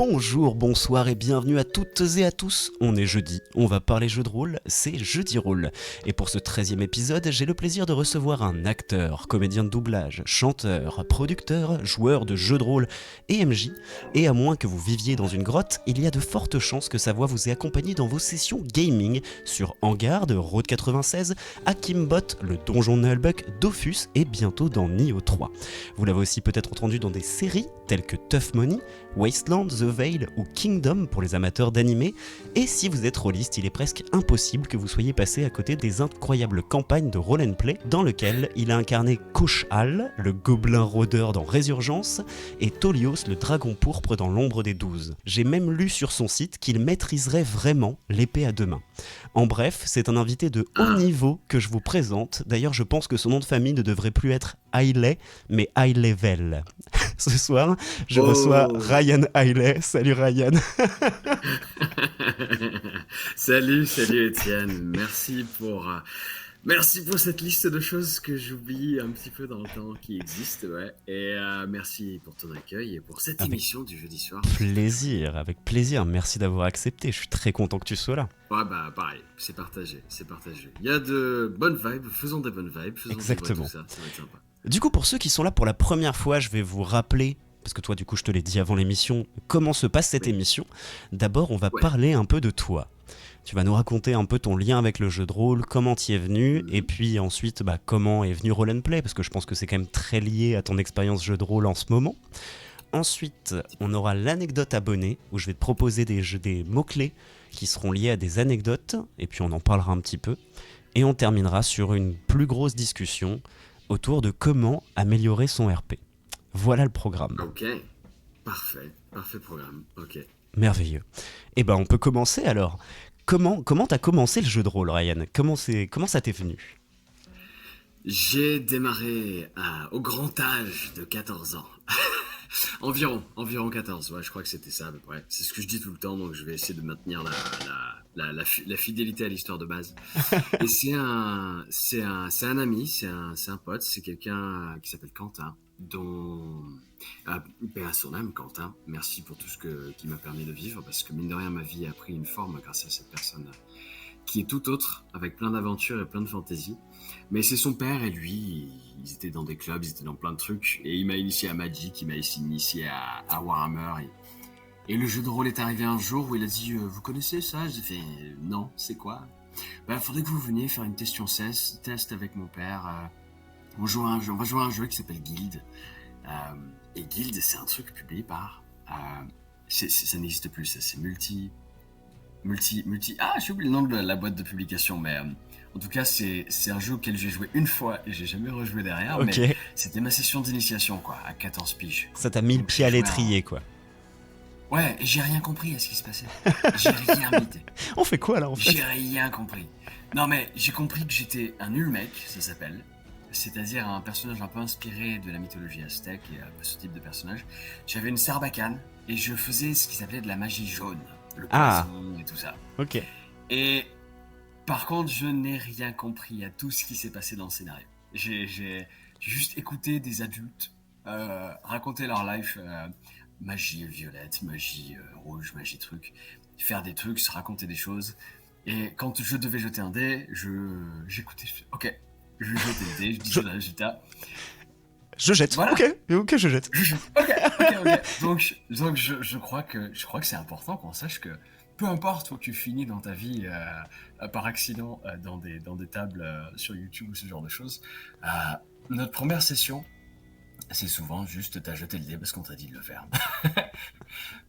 Bonjour, bonsoir et bienvenue à toutes et à tous. On est jeudi, on va parler jeux de rôle, c'est Jeudi Roll. Et pour ce 13e épisode, j'ai le plaisir de recevoir un acteur, comédien de doublage, chanteur, producteur, joueur de jeux de rôle et MJ. Et à moins que vous viviez dans une grotte, il y a de fortes chances que sa voix vous ait accompagné dans vos sessions gaming sur Hangar de Road 96, Akimbot, le donjon de Nullbuck, Dofus et bientôt dans Nioh 3. Vous l'avez aussi peut-être entendu dans des séries telles que Tough Money, Wasteland, The Veil ou Kingdom pour les amateurs d'animé, et si vous êtes rôliste, il est presque impossible que vous soyez passé à côté des incroyables campagnes de roll and play dans lesquelles il a incarné Kosh'al, le gobelin rôdeur dans Résurgence, et Tolios, le dragon pourpre dans l'ombre des 12. J'ai même lu sur son site qu'il maîtriserait vraiment l'épée à deux mains. En bref, c'est un invité de haut niveau que je vous présente. D'ailleurs, je pense que son nom de famille ne devrait plus être Hailey, mais High Level. Ce soir, je reçois Ryan Hailey. Salut Ryan. Salut Étienne. Merci pour cette liste de choses que j'oublie un petit peu dans le temps qui existe, ouais. Et merci pour ton accueil et pour cette émission du jeudi soir. Avec plaisir. Merci d'avoir accepté. Je suis très content que tu sois là. Ouais, bah pareil, c'est partagé. Il y a de bonnes vibes, faisons des bonnes vibes, Exactement. Tout ça va être sympa. Du coup, pour ceux qui sont là pour la première fois, je vais vous rappeler, parce que toi, du coup, je te l'ai dit avant l'émission, comment se passe cette émission. D'abord, on va parler un peu de toi. Tu vas nous raconter un peu ton lien avec le jeu de rôle, comment t'y es venu, et puis ensuite, comment est venu Roll and Play, parce que je pense que c'est quand même très lié à ton expérience jeu de rôle en ce moment. Ensuite, on aura l'anecdote abonnée, où je vais te proposer des mots-clés qui seront liés à des anecdotes, et puis on en parlera un petit peu. Et on terminera sur une plus grosse discussion autour de comment améliorer son RP. Voilà le programme. Ok, parfait programme, ok. Merveilleux. Eh ben, on peut commencer alors. Comment t'as commencé le jeu de rôle, Ryan ? Comment ça t'est venu ? J'ai démarré au grand âge de 14 ans. environ 14, ouais, je crois que c'était ça à peu près. C'est ce que je dis tout le temps, donc je vais essayer de maintenir la fidélité à l'histoire de base. Et c'est un ami, c'est un pote, c'est quelqu'un qui s'appelle Quentin, dont... paix à son âme, Quentin. Merci pour tout qui m'a permis de vivre, parce que mine de rien, ma vie a pris une forme grâce à cette personne qui est tout autre, avec plein d'aventures et plein de fantaisies. Mais c'est son père et lui, ils étaient dans des clubs, ils étaient dans plein de trucs, et il m'a initié à Magic, il m'a initié à Warhammer, et le jeu de rôle est arrivé un jour où il a dit vous connaissez ça ? J'ai fait non, c'est quoi ? Faudrait que vous veniez faire une question test avec mon père. On va jouer à un jeu qui s'appelle Guild. Et Guild, c'est un truc publié par... ça n'existe plus, ça, c'est multi... j'ai oublié le nom de la boîte de publication, mais en tout cas, c'est un jeu auquel j'ai joué une fois et j'ai jamais rejoué derrière, mais c'était ma session d'initiation, quoi, à 14 piges. Ça t'a mis le pied à l'étrier, quoi. Ouais, et j'ai rien compris à ce qui se passait. J'ai rien mité. On fait quoi, là, en fait ? J'ai rien compris. Non, mais j'ai compris que j'étais un nul mec, ça s'appelle. C'est-à-dire un personnage un peu inspiré de la mythologie aztèque et ce type de personnage. J'avais une sarbacane et je faisais ce qui s'appelait de la magie jaune. Le poison et tout ça. Ok. Et par contre, je n'ai rien compris à tout ce qui s'est passé dans le scénario. J'ai juste écouté des adultes raconter leur life, magie violette, magie rouge, magie truc, faire des trucs, se raconter des choses. Et quand je devais jeter un dé, j'écoutais, ok, je jetais le dé, je disais le résultat. Je jette. Voilà. Ok, je jette. Ok. Donc je crois que c'est important qu'on sache que peu importe où tu finis dans ta vie par accident dans des tables sur YouTube ou ce genre de choses, notre première session, c'est souvent juste t'as jeté le dé parce qu'on t'a dit de le faire.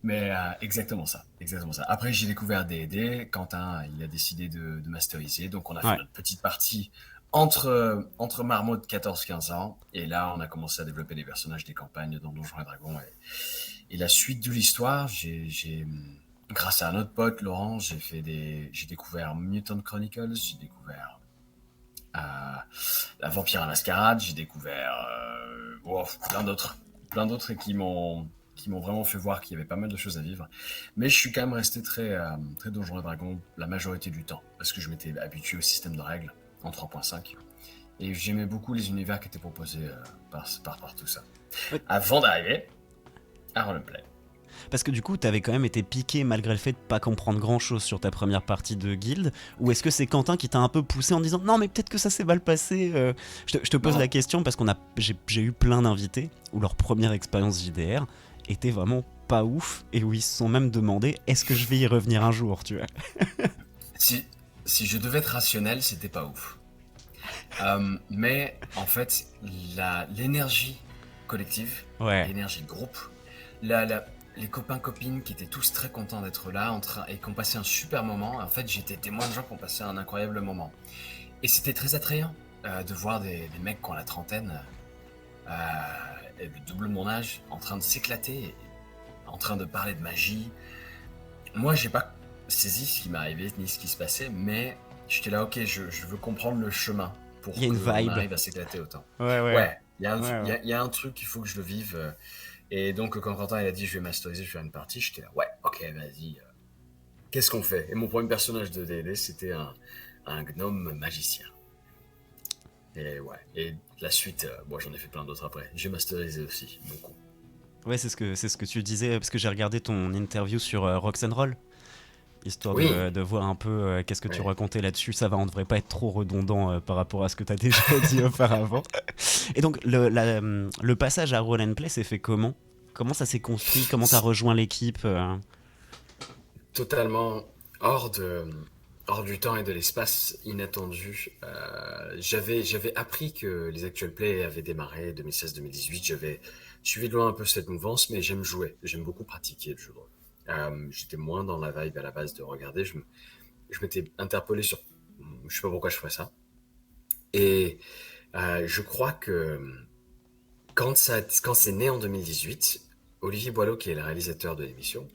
Mais exactement ça. Après j'ai découvert D&D, Quentin il a décidé de masteriser, donc on a fait notre petite partie entre marmots de 14-15 ans, et là on a commencé à développer des personnages des campagnes dans Donjons et Dragons, et la suite de l'histoire, j'ai grâce à un autre pote, Laurent, j'ai découvert Mutant Chronicles, j'ai découvert La Vampire à Mascarade, j'ai découvert plein d'autres et qui m'ont vraiment fait voir qu'il y avait pas mal de choses à vivre. Mais je suis quand même resté très Donjons et Dragons la majorité du temps, parce que je m'étais habitué au système de règles en 3.5. Et j'aimais beaucoup les univers qui étaient proposés par tout ça. Avant d'arriver à Roll and Play. Parce que du coup, t'avais quand même été piqué malgré le fait de pas comprendre grand-chose sur ta première partie de guilde, ou est-ce que c'est Quentin qui t'a un peu poussé en disant non mais peut-être que ça s'est mal passé je te pose la Non, question parce j'ai eu plein d'invités où leur première expérience JDR était vraiment pas ouf et où ils se sont même demandé est-ce que je vais y revenir un jour, tu vois. si, si je devais être rationnel, c'était pas ouf. Mais en fait, l'énergie collective, Ouais, l'énergie de groupe, la, la- les copains-copines qui étaient tous très contents d'être là et qui ont passé un super moment. En fait, j'étais témoin de gens qui ont passé un incroyable moment. Et c'était très attrayant de voir des mecs qui ont la trentaine, et le double de mon âge, en train de s'éclater, en train de parler de magie. Moi, j'ai pas saisi ce qui m'arrivait ni ce qui se passait, mais j'étais là, ok, je veux comprendre le chemin il y pour a une qu'on vibe. arrive à s'éclater autant. Ouais, ouais. Ouais, il y, a un Ouais, ouais. il y a un truc qu'il faut que je le vive. Et donc, quand Quentin il a dit je vais masteriser, je vais faire une partie, j'étais là, ouais, ok, vas-y. Qu'est-ce qu'on fait? Et mon premier personnage de D&D, c'était un gnome magicien. Et ouais, et la suite, bon, j'en ai fait plein d'autres après. J'ai masterisé aussi, beaucoup. Ouais, c'est ce que tu disais, parce que j'ai regardé ton interview sur Rock'n'Roll, histoire Oui, de voir un peu qu'est-ce que tu ouais. racontais là-dessus. Ça va, on devrait pas être trop redondant par rapport à ce que tu as déjà dit auparavant. Et donc, le passage à Roll and Play s'est fait comment? Comment ça s'est construit? Comment t'as rejoint l'équipe Totalement hors de, hors du temps et de l'espace, inattendu. J'avais appris que les actual play avaient démarré 2016-2018. J'avais suivi de loin un peu cette mouvance, mais j'aime jouer. J'aime beaucoup pratiquer le jeu de rôle. J'étais moins dans la vibe à la base de regarder. Je m'étais interpellé sur, je sais pas pourquoi je ferais ça. Et je crois que quand c'est né en 2018, Olivier Boileau, qui est le réalisateur de l'émission,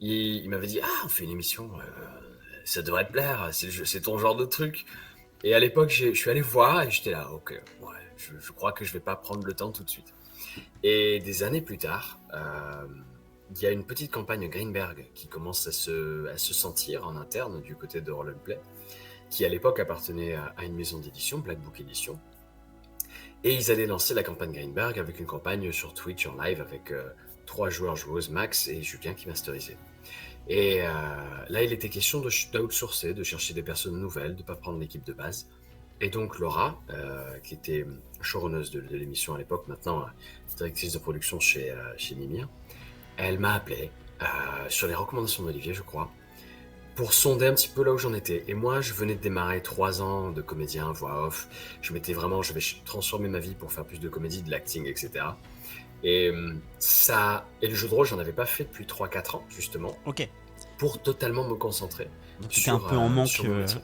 il m'avait dit ah on fait une émission, ça devrait te plaire, c'est ton genre de truc. Et à l'époque je suis allé voir et j'étais là ok ouais je crois que je vais pas prendre le temps tout de suite. Et des années plus tard, il y a une petite campagne Greenberg qui commence à se sentir en interne du côté de Roll Play, qui à l'époque appartenait à une maison d'édition, Black Book Edition. Et ils allaient lancer la campagne Greenberg avec une campagne sur Twitch en live avec 3 joueurs-joueuses, Max et Julien qui masterisait. Et là, il était question d'outsourcer, de chercher des personnes nouvelles, de ne pas prendre l'équipe de base. Et donc Laura, qui était showrunneuse de l'émission à l'époque, maintenant directrice de production chez Mimir, elle m'a appelé sur les recommandations d'Olivier, je crois, pour sonder un petit peu là où j'en étais. Et moi, je venais de démarrer 3 ans de comédien, voix off. Je vais transformer ma vie pour faire plus de comédie, de l'acting, etc. Et le jeu de rôle, j'en avais pas fait depuis 3-4 ans, justement, Ok. pour totalement me concentrer Donc t'étais un peu en sur manque. mon métier.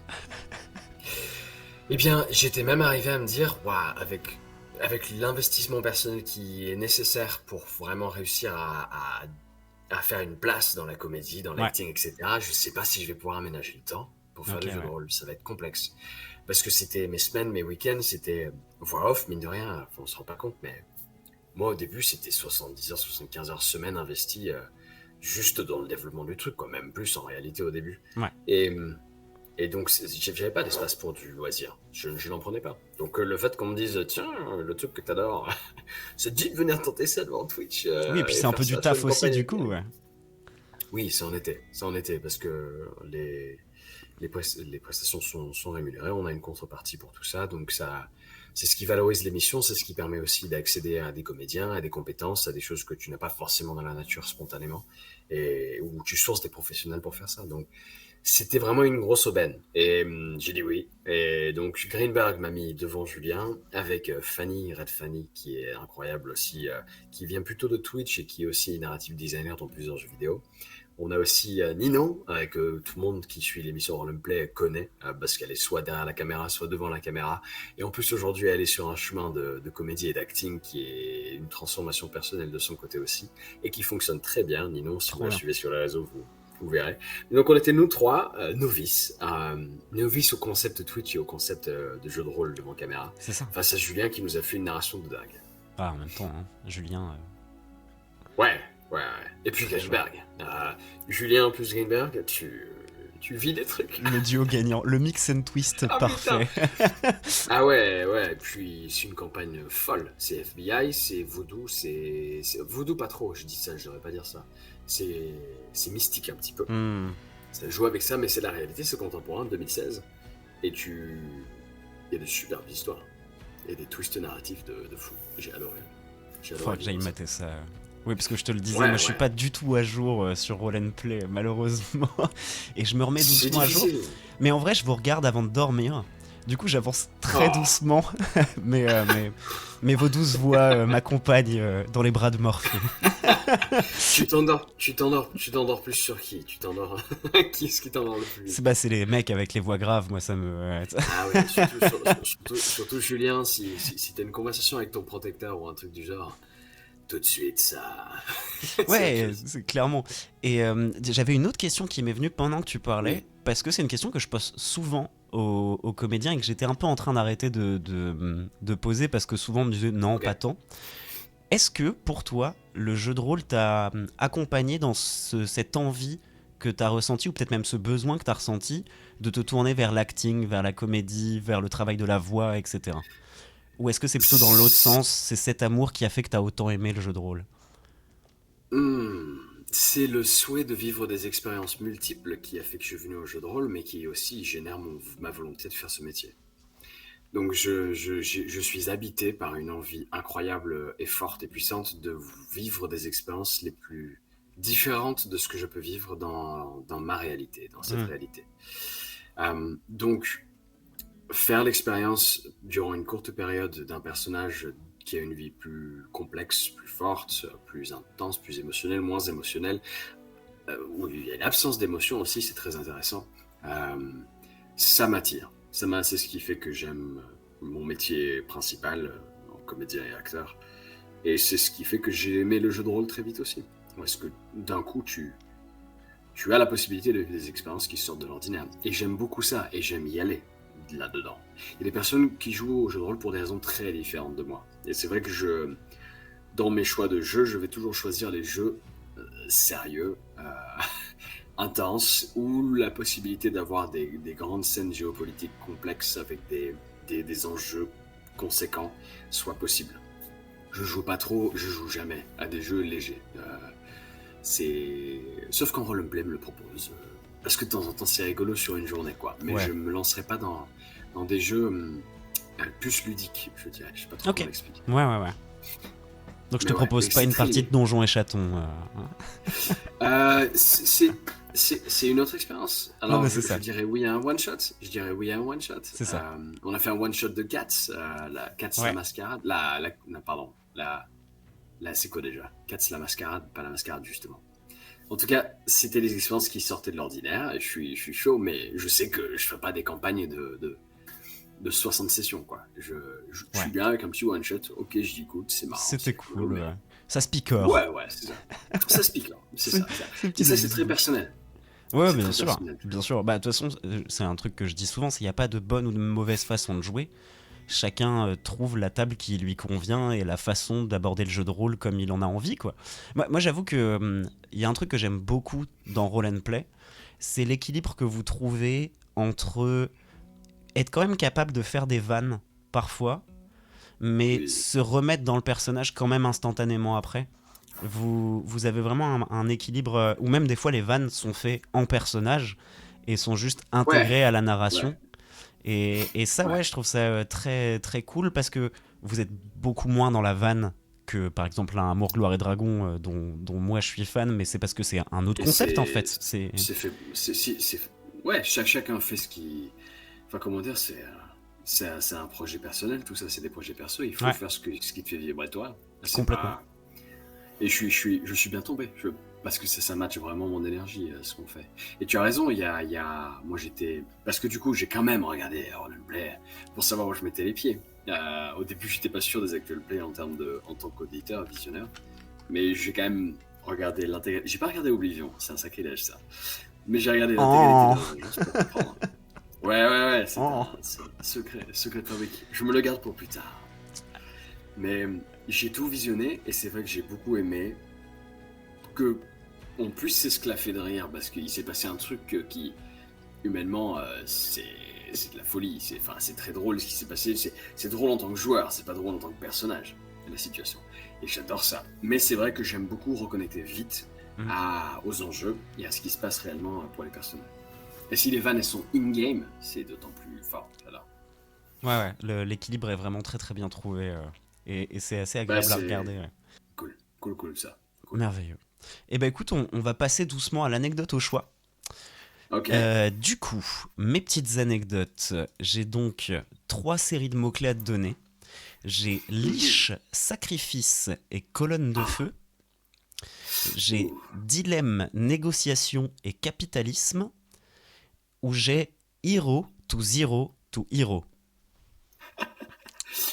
Eh bien, j'étais même arrivé à me dire, waouh, avec l'investissement personnel qui est nécessaire pour vraiment réussir à faire une place dans la comédie, dans Ouais. l'acting, etc., je sais pas si je vais pouvoir aménager le temps pour faire Ok, des jeux de ouais. rôle. Ça va être complexe. Parce que c'était mes semaines, mes week-ends, c'était voix off, mine de rien, on se rend pas compte, mais moi au début, c'était 70 heures, 75 heures semaine investies juste dans le développement du truc, quoi, même plus en réalité au début. Ouais. Et, et donc, j'avais pas d'espace pour du loisir. Je n'en prenais pas. Donc, le fait qu'on me dise, tiens, le truc que t'adores, ça te dit de venir tenter ça devant Twitch Oui, et puis et c'est un faire peu du ça sur taf une aussi, du campagne. coup. Ouais. Oui, ça en était. Ça en était, parce que les prestations sont rémunérées. On a une contrepartie pour tout ça. Donc, c'est ce qui valorise l'émission. C'est ce qui permet aussi d'accéder à des comédiens, à des compétences, à des choses que tu n'as pas forcément dans la nature spontanément. Et où tu sources des professionnels pour faire ça. Donc, c'était vraiment une grosse aubaine. Et j'ai dit oui. Et donc Greenberg m'a mis devant Julien avec Fanny, Red Fanny, qui est incroyable aussi, qui vient plutôt de Twitch et qui est aussi narrative designer dans plusieurs jeux vidéo. On a aussi Nino, que tout le monde qui suit l'émission Roleplay connaît, parce qu'elle est soit derrière la caméra, soit devant la caméra. Et en plus aujourd'hui, elle est sur un chemin de comédie et d'acting qui est une transformation personnelle de son côté aussi, et qui fonctionne très bien. Nino, si vous Trop la bien. suivez sur les réseaux, vous verrez. Donc on était nous trois, novices, novices au concept Twitch et au concept de jeu de rôle devant caméra, C'est ça. face à Julien qui nous a fait une narration de dingue. Ah, en même temps, hein, Julien, Ouais, ouais, ouais. Et puis très chouette. Greenberg. Julien plus Greenberg, tu vis des trucs. Le duo gagnant, le mix and twist Ah putain. parfait. Ah ouais, ouais, puis c'est une campagne folle. C'est FBI, c'est Voodoo, c'est Voodoo pas trop, je dis ça, je devrais pas dire ça. C'est mystique un petit peu. Hmm. Ça joue avec ça, mais c'est la réalité, c'est contemporain, 2016. Et il y a de superbes histoires. Et des twists narratifs de fou. J'ai adoré. J'ai Faudra adoré que j'aille vivre ça. mater ça. Oui, parce que je te le disais, Ouais, moi je suis ouais. pas du tout à jour sur Roll and Play, malheureusement. Et je me remets C'est doucement à jour. difficile. Mais en vrai, je vous regarde avant de dormir. Du coup, j'avance très Oh. doucement. mais vos douces voix m'accompagnent dans les bras de Morphée. Tu t'endors plus sur qui? Tu t'endors. Qui est-ce qui t'endort le plus vite? C'est les mecs avec les voix graves, moi ça me. Ah oui, surtout Julien, si t'as une conversation avec ton protecteur ou un truc du genre, tout de suite ça. C'est autre Ouais, chose. c'est clairement. Et j'avais une autre question qui m'est venue pendant que tu parlais, Oui, parce que c'est une question que je pose souvent aux comédiens et que j'étais un peu en train d'arrêter de poser parce que souvent on me disait non, ok. pas tant. Est-ce que pour toi, le jeu de rôle t'a accompagné dans cette envie que t'as ressenti, ou peut-être même ce besoin que t'as ressenti, de te tourner vers l'acting, vers la comédie, vers le travail de la voix, etc. Ou est-ce que c'est plutôt dans l'autre sens, c'est cet amour qui a fait que t'as autant aimé le jeu de rôle? Hmm, c'est le souhait de vivre des expériences multiples qui a fait que je suis venu au jeu de rôle, mais qui aussi génère ma volonté de faire ce métier. Donc je suis habité par une envie incroyable et forte et puissante de vivre des expériences les plus différentes de ce que je peux vivre dans ma réalité, dans cette Hmm. réalité. Donc, faire l'expérience durant une courte période d'un personnage qui a une vie plus complexe, plus forte, plus intense, plus émotionnelle, moins émotionnelle, où il y a une absence d'émotion aussi, c'est très intéressant. Euh, Ça m'attire. C'est ce qui fait que j'aime mon métier principal, comédien et acteur. Et c'est ce qui fait que j'ai aimé le jeu de rôle très vite aussi. Parce que d'un coup, tu as la possibilité de vivre des expériences qui sortent de l'ordinaire. Et j'aime beaucoup ça, et j'aime y aller là-dedans. Il y a des personnes qui jouent au jeu de rôle pour des raisons très différentes de moi. Et c'est vrai que dans mes choix de jeux, je vais toujours choisir les jeux sérieux, intenses, où la possibilité d'avoir des grandes scènes géopolitiques complexes avec des enjeux conséquents soit possible. Je joue pas trop, je joue jamais à des jeux légers. Sauf quand Roleplay me le propose. Parce que de temps en temps c'est rigolo sur une journée quoi. Mais Ouais. je me lancerai pas dans des jeux plus ludiques, je dirais. Je sais pas trop Ok. comment l'expliquer. Ouais. Donc je Mais te ouais, propose mais pas c'est une très partie de lié. Donjons et Chatons. Hein. Euh, c'est c'est une autre expérience. Non Alors, mais je, c'est je ça. dirais oui à un one shot. Je dirais oui à un one shot. C'est ça. On a fait un one shot de Cats, la Ouais. mascarade, non, pardon, c'est quoi déjà? Cats la mascarade, pas la mascarade justement. En tout cas, c'était des expériences qui sortaient de l'ordinaire. Et je suis chaud, mais je sais que je fais pas des campagnes de 60 sessions quoi. Je suis Ouais. bien avec un petit one shot. Ok, je dis écoute, c'est marrant, C'était c'est rigolo, cool. mais Ça se picore. ouais, c'est ça. Ça se pique là, c'est C'est ça. c'est une Et petite ça, c'est anecdote de très bouche. personnel. Ouais, C'est bien très sûr. personnel. Bien sûr. Bah, de toute façon, c'est un truc que je dis souvent, c'est qu'il n'y a pas de bonne ou de mauvaise façon de jouer. Chacun trouve la table qui lui convient et la façon d'aborder le jeu de rôle comme il en a envie, quoi. Moi j'avoue que y a un truc que j'aime beaucoup dans Roll and Play, c'est l'équilibre que vous trouvez entre être quand même capable de faire des vannes parfois, mais Oui. se remettre dans le personnage quand même instantanément après. Vous avez vraiment un équilibre, où même des fois les vannes sont faites en personnage et sont juste Ouais, intégrées à la ouais, narration. Et ça, ouais. ouais, je trouve ça très, très cool parce que vous êtes beaucoup moins dans la vanne que par exemple un Amour, Gloire et Dragon dont moi je suis fan, mais c'est parce que c'est un autre Et concept en fait. c'est fait, ouais, chacun fait ce qui, enfin comment dire, c'est un projet personnel, tout ça, c'est des projets perso. Il faut Ouais, faire ce qui te fait vibrer toi. C'est complètement. pas, et je suis bien tombé, parce que ça match vraiment mon énergie, ce qu'on fait. Et tu as raison, moi j'étais, parce que du coup j'ai quand même regardé Roleplay pour savoir où je mettais les pieds. Au début j'étais pas sûr des actual play en tant qu'auditeur, visionneur, mais j'ai quand même regardé l'intégralité. J'ai pas regardé Oblivion, c'est un sacrilège ça, mais j'ai regardé l'intégralité de Oh, la Vengeance pour comprendre. Ouais, c'est oh. un secret fabrique. Je me le garde pour plus tard. Mais j'ai tout visionné et c'est vrai que j'ai beaucoup aimé que on puisse s'esclaffer de rire parce qu'il s'est passé un truc qui humainement, c'est de la folie. C'est très drôle ce qui s'est passé. C'est drôle en tant que joueur, c'est pas drôle en tant que personnage, la situation. Et j'adore ça. Mais c'est vrai que j'aime beaucoup reconnecter vite Mhm. aux enjeux et à ce qui se passe réellement pour les personnages. Et si les vannes elles sont in-game, c'est d'autant plus fort. J'adore. Ouais, l'équilibre est vraiment très très bien trouvé. Et c'est assez Bah, agréable à c'est regarder. Ouais. cool ça. Cool. Merveilleux. Et ben écoute, on va passer doucement à l'anecdote au choix. Ok. Du coup, mes petites anecdotes. J'ai donc 3 séries de mots-clés à te donner. J'ai liche, sacrifice et colonne de feu. J'ai Ouh. dilemme, négociation et capitalisme. Ou j'ai hero to zero to hero.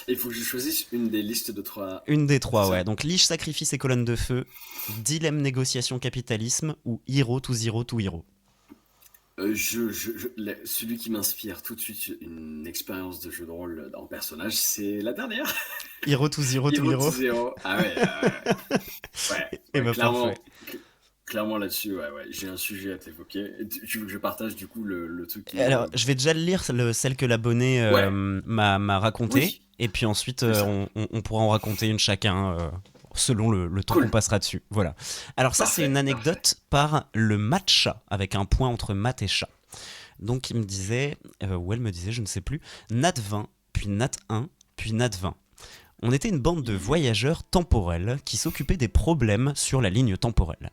Il faut que je choisisse une des listes de 3. Une des C'est 3, ouais. ça. Donc liche, sacrifice et colonne de feu. Dilemme, négociation, capitalisme. Ou hero to zero to hero. Celui qui m'inspire tout de suite une expérience de jeu de rôle en personnage, c'est la dernière. Hero to zero to Hero to hero. Zero. Ah ouais, Et ouais, bah parfait. clairement là-dessus, ouais, j'ai un sujet à t'évoquer. Et tu veux que je partage du coup le truc qui Alors, me. je vais déjà le lire, celle que l'abonné Ouais, m'a racontée. oui, Et puis ensuite, c'est ça. on pourra en raconter une chacun selon le temps qu'on Cool, passera dessus. Voilà. Alors, ça, c'est une parfait. anecdote par le matcha, avec un point entre mat et chat. Donc, il me disait, ou elle me disait, je ne sais plus, Nat 20, puis Nat 1, puis Nat 20. On était une bande de voyageurs temporels qui s'occupaient des problèmes sur la ligne temporelle.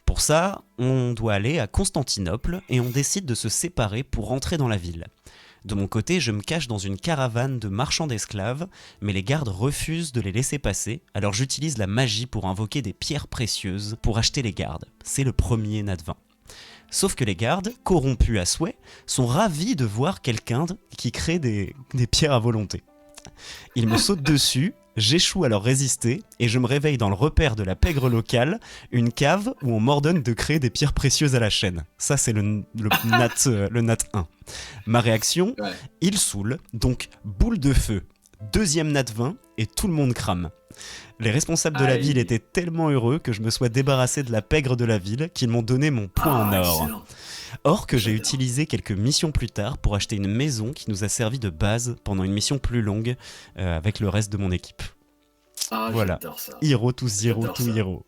Pour ça, on doit aller à Constantinople et on décide de se séparer pour rentrer dans la ville. De mon côté, je me cache dans une caravane de marchands d'esclaves, mais les gardes refusent de les laisser passer, alors j'utilise la magie pour invoquer des pierres précieuses pour acheter les gardes. C'est le premier Nadvin. Sauf que les gardes, corrompus à souhait, sont ravis de voir quelqu'un qui crée des pierres à volonté. Ils me sautent dessus, j'échoue à leur résister et je me réveille dans le repère de la pègre locale, une cave où on m'ordonne de créer des pierres précieuses à la chaîne. Ça, c'est le nat 1. Ma réaction, Ouais. il saoule, donc boule de feu. Deuxième nat 20 et tout le monde crame. Les responsables de la ville Aïe. étaient tellement heureux que je me sois débarrassé de la pègre de la ville qu'ils m'ont donné mon point en Ah, or. excellent. Or que j'ai J'adore. utilisé quelques missions plus tard pour acheter une maison qui nous a servi de base pendant une mission plus longue avec le reste de mon équipe. Ah, Voilà. j'adore ça. Hero to zero J'adore to ça. hero.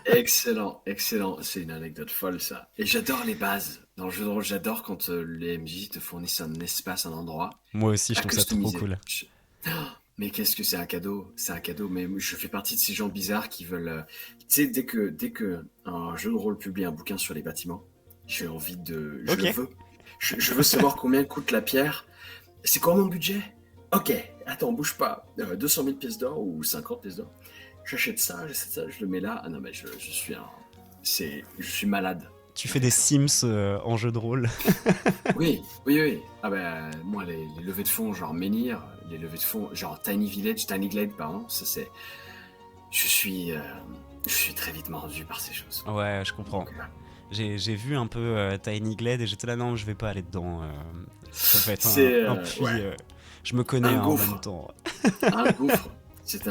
Excellent, excellent. C'est une anecdote folle, ça. Et j'adore les bases. Dans le jeu de rôle, j'adore quand les MJ te fournissent un espace, un endroit Moi aussi, je à trouve ça trop customiser. cool. Mais qu'est-ce que c'est un cadeau? C'est un cadeau. Mais je fais partie de ces gens bizarres qui veulent. Tu sais, dès que un jeu de rôle publie un bouquin sur les bâtiments, j'ai envie de. Je Ok. le veux. Je veux savoir combien coûte la pierre. C'est quoi mon budget? Ok, attends, bouge pas. 200 000 pièces d'or ou 50 pièces d'or. J'achète ça, je le mets là. Ah non, mais je suis un. Je suis malade Tu fais des avec ça. Sims en jeu de rôle. Oui. Ah ben, moi, les levées de fonds, genre Menhir, les levées de fonds, genre Tiny Glade, pardon, ça c'est. Je suis. Je suis très vite mordu par ces choses. Ouais, je comprends. Donc, J'ai vu un peu Tiny Glade et j'étais là, non, je vais pas aller dedans. Ça va être c'est. un puits. Ouais, Je me connais un hein, en même gouffre. temps. Un gouffre. C'est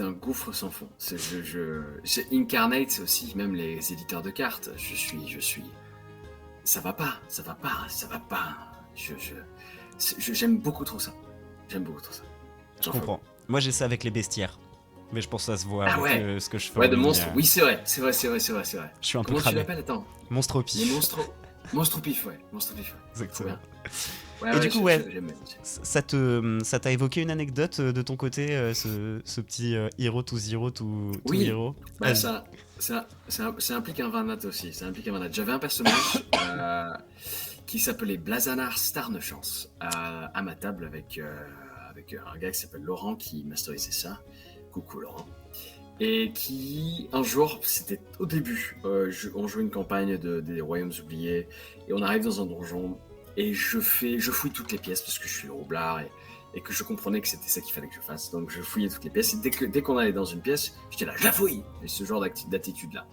un gouffre sans fond. C'est Incarnate aussi, même les éditeurs de cartes. Je suis. Ça va pas, ça va pas, ça va pas. J'aime beaucoup trop ça. J'aime beaucoup trop ça. Je Enfin bon. comprends. Moi, j'ai ça avec les bestiaires. Mais je pense que ça se voit Ah avec ouais, ce que je fais ouais, en de ligne. monstres. Oui, c'est vrai, c'est vrai. Je suis un peu Comment tu cramé. l'appelles, attends? Monstre au Les pif. monstres pif, ouais. Monstres pif, ouais. Trop Exactement. bien. Ouais, Et ouais, du coup, ouais, j'aime bien. ça t'a évoqué une anecdote de ton côté, ce petit hero to zero to Oui, hero. bah Vas-y. ça implique un Varnat aussi. Ça implique un Varnat. J'avais un personnage qui s'appelait Blazanar Starnechance à ma table avec un gars qui s'appelle Laurent qui masterisait ça. Coucou Laurent. Et qui, un jour, c'était au début, on joue une campagne des Royaumes Oubliés, et on arrive dans un donjon, et je fouille toutes les pièces, parce que je suis le roublard, et que je comprenais que c'était ça qu'il fallait que je fasse. Donc je fouillais toutes les pièces, et dès qu'on allait dans une pièce, j'étais là, je la fouille! Et ce genre d'attitude-là.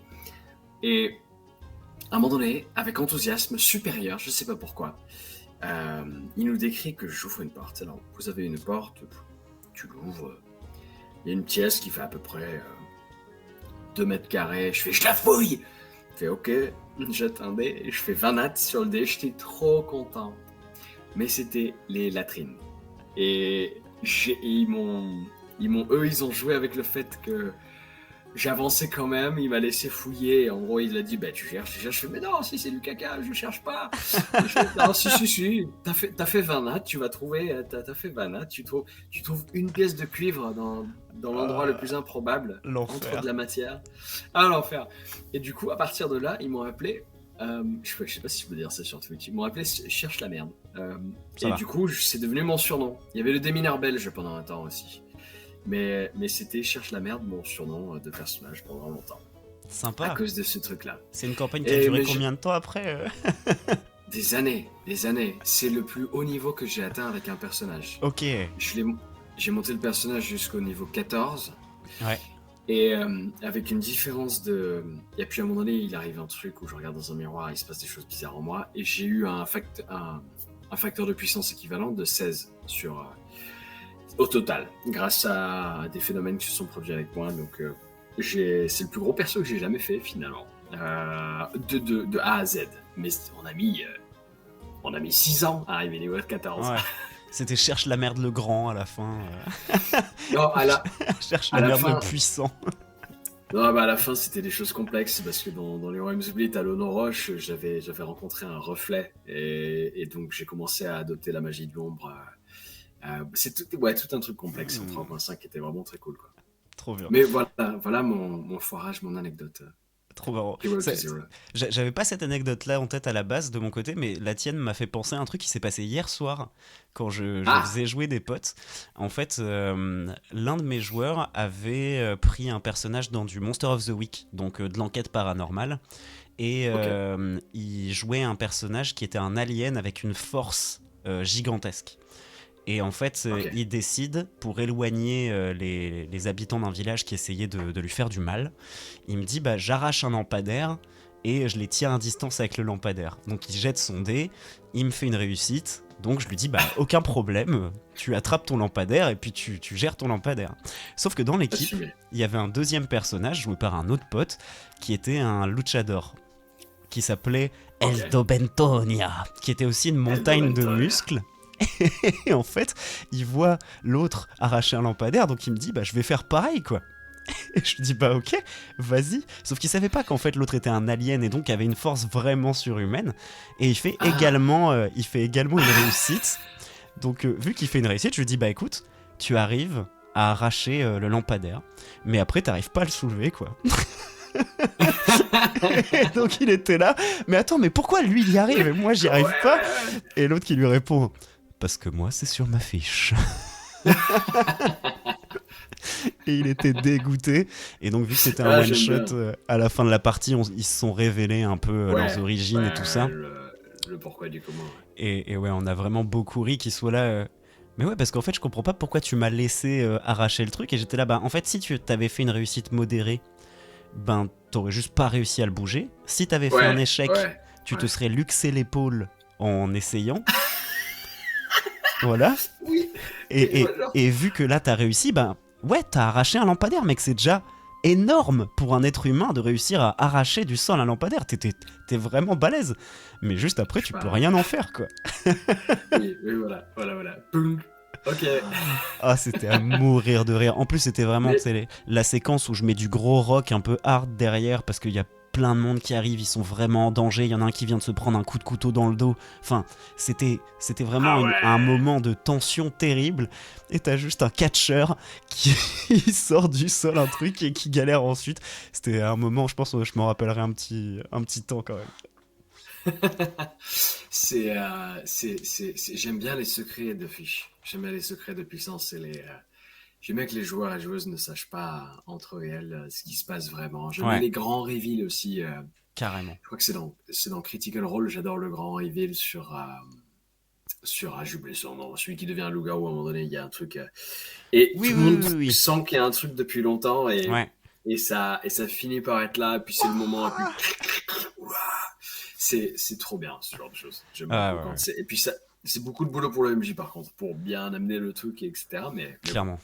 Et à un moment donné, avec enthousiasme supérieur, je sais pas pourquoi, il nous décrit que j'ouvre une porte. Alors, vous avez une porte, tu l'ouvres, il y a une pièce qui fait à peu près 2 mètres carrés. Je fais, je la fouille! Je fais OK, j'attendais, je fais 20 nats sur le dé, j'étais trop content. Mais c'était les latrines. Et ils ont joué avec le fait que j'avançais quand même, il m'a laissé fouiller. En gros, il a dit, tu cherches. Je fais, mais non, si c'est du caca, je cherche pas. Je fais, non, si. T'as fait 20 nats, tu vas trouver, t'as fait 20 nats, tu trouves une pièce de cuivre dans l'endroit le plus improbable, entre de la matière. Ah, l'enfer. Et du coup, à partir de là, ils m'ont appelé. Je sais pas si je peux dire ça sur Twitch. Ils m'ont appelé Cherche la merde. Du coup, c'est devenu mon surnom. Il y avait le démineur belge pendant un temps aussi. Mais c'était Cherche la merde, mon surnom de personnage pendant longtemps. Sympa. À cause de ce truc-là. C'est une campagne qui a duré combien de temps après Des années. C'est le plus haut niveau que j'ai atteint avec un personnage. Ok. J'ai monté le personnage jusqu'au niveau 14. Ouais. Et avec une différence de... Et puis à un moment donné, il arrive un truc où je regarde dans un miroir, il se passe des choses bizarres en moi. Et j'ai eu un facteur de puissance équivalent de 16 au total, grâce à des phénomènes qui se sont produits avec moi. Donc c'est le plus gros perso que j'ai jamais fait finalement, de A à Z. Mais on a mis 6 ans à arriver niveau 14. Ouais. C'était Cherche la merde le grand à la fin. Non, Cherche la merde le puissant. Non, à la fin, c'était des choses complexes parce que dans les Royaumes Oubliés, à l'Honneur Roche, j'avais rencontré un reflet et donc j'ai commencé à adopter la magie de l'ombre. C'est tout un truc complexe en 3.5 qui était vraiment très cool, quoi. Trop bien. Mais voilà mon foirage, mon anecdote. Trop marrant. J'avais pas cette anecdote-là en tête à la base de mon côté, mais la tienne m'a fait penser à un truc qui s'est passé hier soir quand je faisais jouer des potes. En fait, l'un de mes joueurs avait pris un personnage dans du Monster of the Week, donc de l'enquête paranormale, et il jouait un personnage qui était un alien avec une force gigantesque. Et en fait, il décide, pour éloigner les habitants d'un village qui essayaient de lui faire du mal, il me dit j'arrache un lampadaire et je les tiens à distance avec le lampadaire. Donc il jette son dé, il me fait une réussite, donc je lui dis aucun problème, tu attrapes ton lampadaire et puis tu gères ton lampadaire. Sauf que dans l'équipe, il y avait un deuxième personnage joué par un autre pote qui était un luchador, qui s'appelait Eldo Bentonia, qui était aussi une montagne de muscles. Et en fait, il voit l'autre arracher un lampadaire, donc il me dit je vais faire pareil, quoi. Et je lui dis ok, vas-y. Sauf qu'il savait pas qu'en fait l'autre était un alien et donc avait une force vraiment surhumaine. Et il fait également une réussite. Donc vu qu'il fait une réussite, je lui dis écoute, tu arrives à arracher le lampadaire, mais après t'arrives pas à le soulever, quoi. Et donc il était là, mais attends, mais pourquoi lui il y arrive et moi j'y arrive pas? Et l'autre qui lui répond, parce que moi c'est sur ma fiche. Et il était dégoûté. Et donc vu que c'était un one shot, à la fin de la partie ils se sont révélés un peu leurs origines et tout ça, le pourquoi du comment. Et ouais, on a vraiment beaucoup ri qu'il soit là. Mais ouais, parce qu'en fait je comprends pas pourquoi tu m'as laissé arracher le truc. Et j'étais là, en fait si tu t'avais fait une réussite modérée, t'aurais juste pas réussi à le bouger. Si t'avais fait un échec, tu te serais luxé l'épaule en essayant. Voilà. Oui. Et vu que là t'as réussi, t'as arraché un lampadaire, mec, c'est déjà énorme pour un être humain de réussir à arracher du sol un lampadaire. T'es vraiment balèze. Mais juste après, tu peux rien en faire, quoi. Oui, voilà. Boum. Ok. Ah, c'était à mourir de rire. En plus, c'était vraiment la séquence où je mets du gros rock un peu hard derrière parce qu'il y a plein de monde qui arrive, ils sont vraiment en danger. Il y en a un qui vient de se prendre un coup de couteau dans le dos. Enfin, c'était vraiment un moment de tension terrible. Et t'as juste un catcheur qui sort du sol un truc et qui galère ensuite. C'était un moment, je pense, je m'en rappellerai un petit temps quand même. J'aime bien les secrets de fiches. J'aime bien les secrets de puissance et j'aime bien que les joueurs et joueuses ne sachent pas entre eux et elles ce qui se passe vraiment. J'aime bien les grands reveals aussi. Carrément. Je crois que c'est dans Critical Role, j'adore le grand reveal sur j'ai oublié son nom, celui qui devient un loup-garou à un moment donné, il y a un truc. Et tout le monde sent qu'il y a un truc depuis longtemps et ça finit par être là, et puis c'est le moment. C'est trop bien ce genre de choses. J'aime beaucoup quand et puis c'est beaucoup de boulot pour le MJ par contre, pour bien amener le truc, etc. Mais clairement.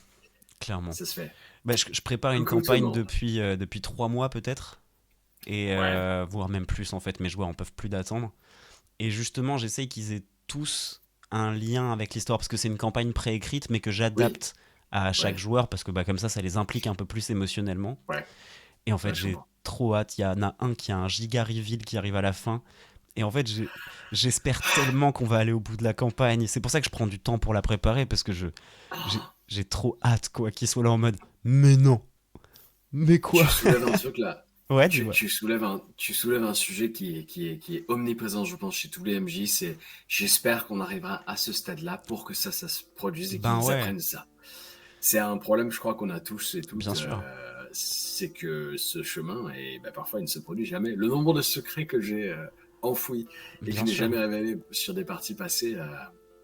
Ça se fait. Je prépare une campagne depuis 3 mois peut-être. et Ouais, voire même plus en fait, mes joueurs en peuvent plus d'attendre. Et justement, j'essaye qu'ils aient tous un lien avec l'histoire, parce que c'est une campagne préécrite, mais que oui, j'adapte à chaque ouais, joueur, parce que comme ça les implique un peu plus émotionnellement. ouais, Et en fait, ouais, je j'ai comprends. trop hâte. Il y en a un qui a un giga reveal qui arrive à la fin. Et en fait, j'espère tellement qu'on va aller au bout de la campagne. C'est pour ça que je prends du temps pour la préparer, parce que j'ai trop hâte, quoi, qu'il soit là en mode, mais non, mais quoi? Tu soulèves un truc là. Ouais, Tu, dis-moi. tu soulèves un sujet qui est omniprésent, je pense, chez tous les MJ. C'est j'espère qu'on arrivera à ce stade-là pour que ça se produise et Ben qu'ils ouais, apprennent ça. C'est un problème, je crois, qu'on a tous et bien toutes. sûr, C'est que ce chemin, et bah, parfois, il ne se produit jamais. Le nombre de secrets que j'ai enfouis et que je bien n'ai sûr. jamais révélés sur des parties passées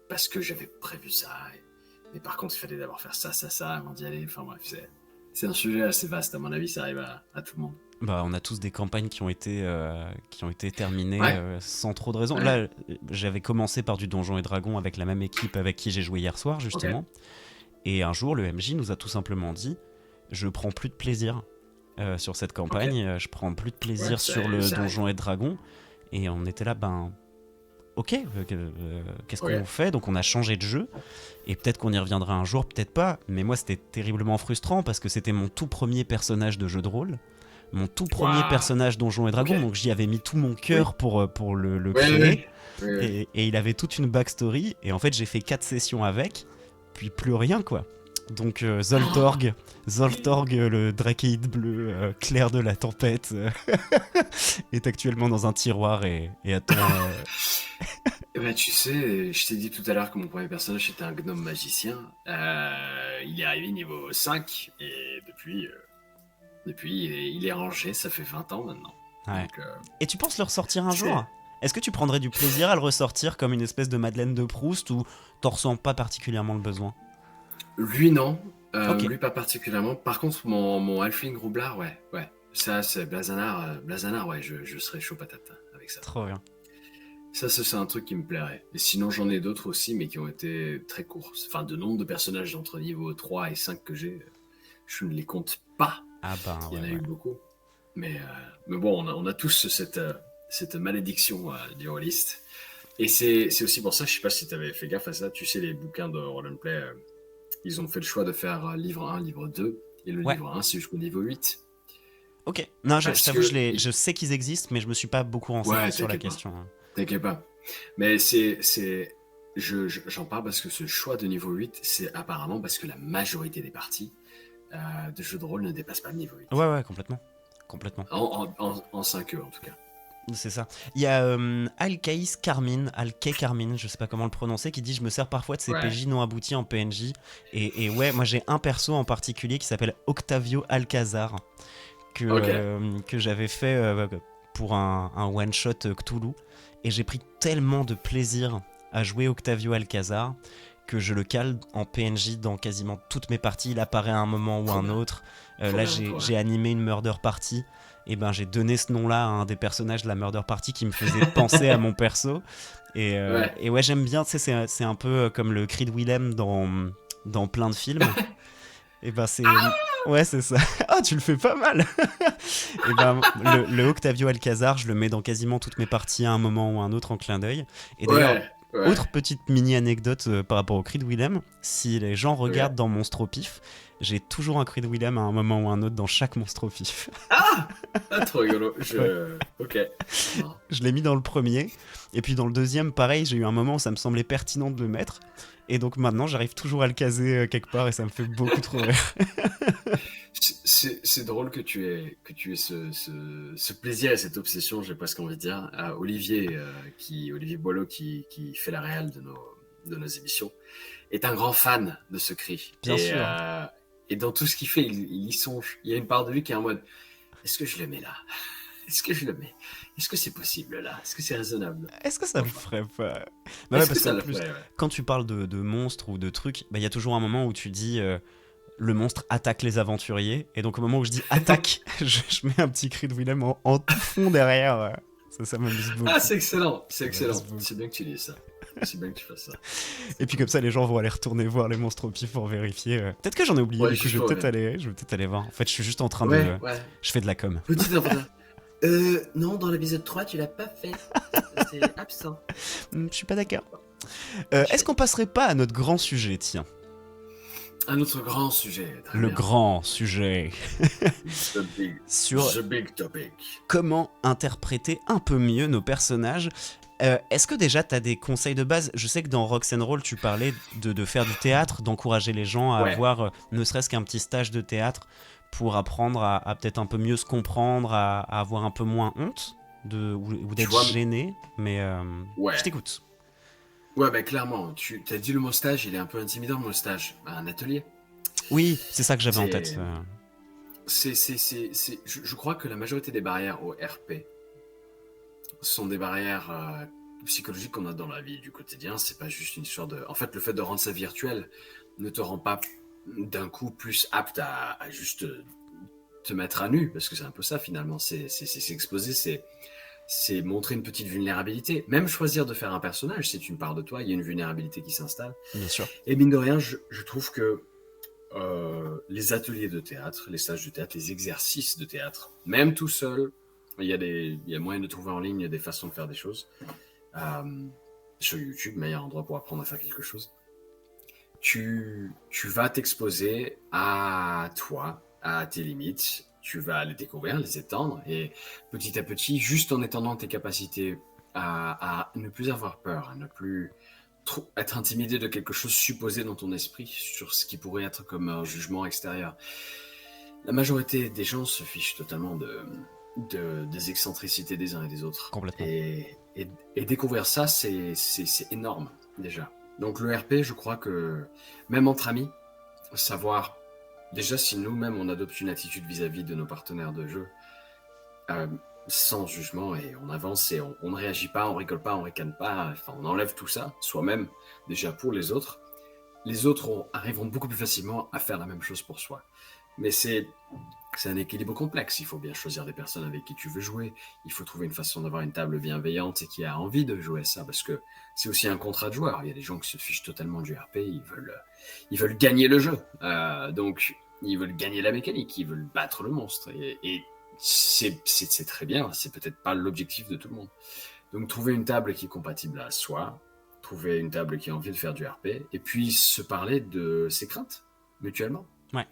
parce que j'avais prévu ça. Mais par contre, il fallait d'abord faire ça, ça, ça avant d'y aller. Enfin bref, c'est un sujet assez vaste. À mon avis, ça arrive à tout le monde. Bah, on a tous des campagnes qui ont été terminées Ouais, sans trop de raison. Là, ouais, j'avais commencé par du Donjon et Dragon avec la même équipe avec qui j'ai joué hier soir, ok. justement. Et un jour, le MJ nous a tout simplement dit, je prends plus de plaisir sur cette Ok, campagne, je prends plus de ouais, plaisir ça, sur le ça arrive. Donjon et Dragon. Et on était là, ok, qu'est-ce qu'on Ok. fait? Donc on a changé de jeu. Et peut-être qu'on y reviendra un jour, peut-être pas. Mais moi, c'était terriblement frustrant parce que c'était mon tout premier personnage de jeu de rôle, mon tout premier Waouh. personnage Donjon et Ok. Dragon. Donc j'y avais mis tout mon Oui. cœur pour le Oui, oui, créer. oui. Oui, oui. Et il avait toute une backstory. Et en fait, j'ai fait 4 sessions avec, puis plus rien, quoi. Donc Oh, Zoltorg, le Drakeid bleu, clair de la tempête, est actuellement dans un tiroir et attend. eh ben, tu sais, je t'ai dit tout à l'heure que mon premier personnage était un gnome magicien. Il est arrivé niveau 5 et depuis il est rangé, ça fait 20 ans maintenant. Ouais. Donc, Et tu penses le ressortir un jour? c'est... Est-ce que tu prendrais du plaisir à le ressortir comme une espèce de Madeleine de Proust ou t'en ressens pas particulièrement le besoin? Lui, non. Ok, Lui, pas particulièrement. Par contre, mon Halfling Roublard, ouais, ouais. Ça, c'est Blazanar. Blazanar, ouais, je serais chaud patate avec ça. trop bien. Ça, c'est un truc qui me plairait. Et sinon, j'en ai d'autres aussi, mais qui ont été très courts. Enfin, de nombre de personnages entre niveau 3 et 5 que j'ai, je ne les compte pas. Ah ben Il y ouais, en a ouais. eu beaucoup. Mais bon, on a tous cette malédiction du rôliste. Et c'est aussi pour ça, je sais pas si tu avais fait gaffe à ça, tu sais, les bouquins de roll and play, ils ont fait le choix de faire livre 1, livre 2, et le Ouais, livre 1, c'est jusqu'au niveau 8. ok. Non, je Parce t'avoue, que, je sais qu'ils existent, mais je me suis pas beaucoup renseigné ouais, sur la question, hein. t'inquiète pas. Mais j'en parle parce que ce choix de niveau 8, c'est apparemment parce que la majorité des parties de jeux de rôle ne dépassent pas le niveau 8. Ouais, ouais, complètement. Complètement. En 5e, en tout cas. C'est ça. Il y a Alkei Carmine, je sais pas comment le prononcer, qui dit je me sers parfois de ces Ouais, PJ non aboutis en PNJ. Et ouais, moi j'ai un perso en particulier qui s'appelle Octavio Alcazar, ok. que j'avais fait pour un one-shot Cthulhu. Et j'ai pris tellement de plaisir à jouer Octavio Alcazar que je le cale en PNJ dans quasiment toutes mes parties. Il apparaît à un moment ou à Trop un bien, autre. trop Là, bien, trop bien. j'ai animé une murder party. Et ben, j'ai donné ce nom-là à un des personnages de la murder party qui me faisait penser à mon perso. Ouais. Et ouais, j'aime bien. Tu sais, c'est un peu comme le cri de Willem dans plein de films. Et ben, c'est. Ouais, c'est ça. Ah, tu le fais pas mal! Et ben, le Octavio Alcazar, je le mets dans quasiment toutes mes parties à un moment ou à un autre en clin d'œil. Et d'ailleurs, Ouais, ouais. autre petite mini anecdote par rapport au cri de Willem, si les gens regardent Ok. dans Monstre au pif, j'ai toujours un cri de Willem à un moment ou à un autre dans chaque Monstre au pif. Ah! Ah, trop rigolo. Ouais. Ok. Non. Je l'ai mis dans le premier, et puis dans le deuxième, pareil, j'ai eu un moment où ça me semblait pertinent de le mettre, et donc maintenant j'arrive toujours à le caser quelque part, et ça me fait beaucoup trop rire. C'est drôle que tu aies ce plaisir et cette obsession, j'ai presque envie de dire, à Olivier Boileau qui fait la réal de nos émissions, est un grand fan de ce cri. Bien sûr. Et dans tout ce qu'il fait, il y songe. Il y a une part de lui qui est en mode, est-ce que je le mets là? Est-ce que je le mets? Est-ce que c'est possible là? Est-ce que c'est raisonnable? Est-ce que ça le Enfin, ferait pas? Bah ouais, est-ce que parce ça qu'en le plus, ferait, ouais. quand tu parles de monstres ou de trucs, bah il y a toujours un moment où tu dis le monstre attaque les aventuriers, et donc au moment où je dis attaque, je mets un petit cri de Willem en tout fond derrière. Ça m'amuse Ah, beaucoup. c'est excellent, c'est Ça m'amuse excellent. beaucoup. C'est bien que tu dises ça. C'est bien que tu fasses ça. Et C'est puis cool. comme ça, les gens vont aller retourner voir les monstres au pif pour vérifier. Peut-être que j'en ai oublié, Ouais, du coup, juste pour revenir. je vais peut-être aller voir. En fait, je suis juste en train Ouais, de. ouais. Je fais de la com. Petite info. Non, dans l'épisode 3, tu l'as pas fait. C'est absent. Je suis pas d'accord. Je Est-ce qu'on passerait pas à notre grand sujet, tiens? Un autre grand sujet, très Le bien. grand sujet The big, sur the big topic. comment interpréter un peu mieux nos personnages. Est-ce que déjà tu as des conseils de base? Je sais que dans Rock'n'Roll tu parlais de faire du théâtre, d'encourager les gens à Ouais. avoir ne serait-ce qu'un petit stage de théâtre pour apprendre à peut-être un peu mieux se comprendre, à avoir un peu moins honte ou Tu d'être vois, gêné. Mais je ouais. t'écoute. Ouais, bah clairement, tu t'as dit le mot stage, il est un peu intimidant, le mot stage. Un atelier. Oui, c'est ça que j'avais en tête. C'est, je crois que la majorité des barrières au RP sont des barrières psychologiques qu'on a dans la vie du quotidien. C'est pas juste une histoire de. En fait, le fait de rendre ça virtuel ne te rend pas d'un coup plus apte à juste te mettre à nu, parce que c'est un peu ça finalement. C'est s'exposer, c'est montrer une petite vulnérabilité. Même choisir de faire un personnage, c'est une part de toi, il y a une vulnérabilité qui s'installe. Bien sûr. Et mine de rien, je trouve que les ateliers de théâtre, les stages de théâtre, les exercices de théâtre, même tout seul, il y a moyen de trouver en ligne des façons de faire des choses. Sur YouTube, meilleur endroit pour apprendre à faire quelque chose. Tu vas t'exposer à toi, à tes limites, tu vas les découvrir, les étendre, et petit à petit, juste en étendant tes capacités à ne plus avoir peur, à ne plus être intimidé de quelque chose supposé dans ton esprit sur ce qui pourrait être comme un jugement extérieur. La majorité des gens se fichent totalement des excentricités des uns et des autres. Complètement. Et découvrir ça, c'est énorme déjà. Donc le RP, je crois que même entre amis, savoir déjà si nous-mêmes on adopte une attitude vis-à-vis de nos partenaires de jeu, euh, sans jugement, et on avance et on ne réagit pas, on rigole pas, on ricane pas, enfin on enlève tout ça, soi-même déjà pour les autres. Les autres arriveront beaucoup plus facilement à faire la même chose pour soi. Mais c'est un équilibre complexe. Il faut bien choisir des personnes avec qui tu veux jouer. Il faut trouver une façon d'avoir une table bienveillante et qui a envie de jouer à ça, parce que c'est aussi un contrat de joueur. Il y a des gens qui se fichent totalement du RP. Ils veulent gagner le jeu. Donc, ils veulent gagner la mécanique. Ils veulent battre le monstre. Et c'est très bien. C'est peut-être pas l'objectif de tout le monde. Donc, trouver une table qui est compatible à soi, trouver une table qui a envie de faire du RP, et puis se parler de ses craintes mutuellement. Ouais.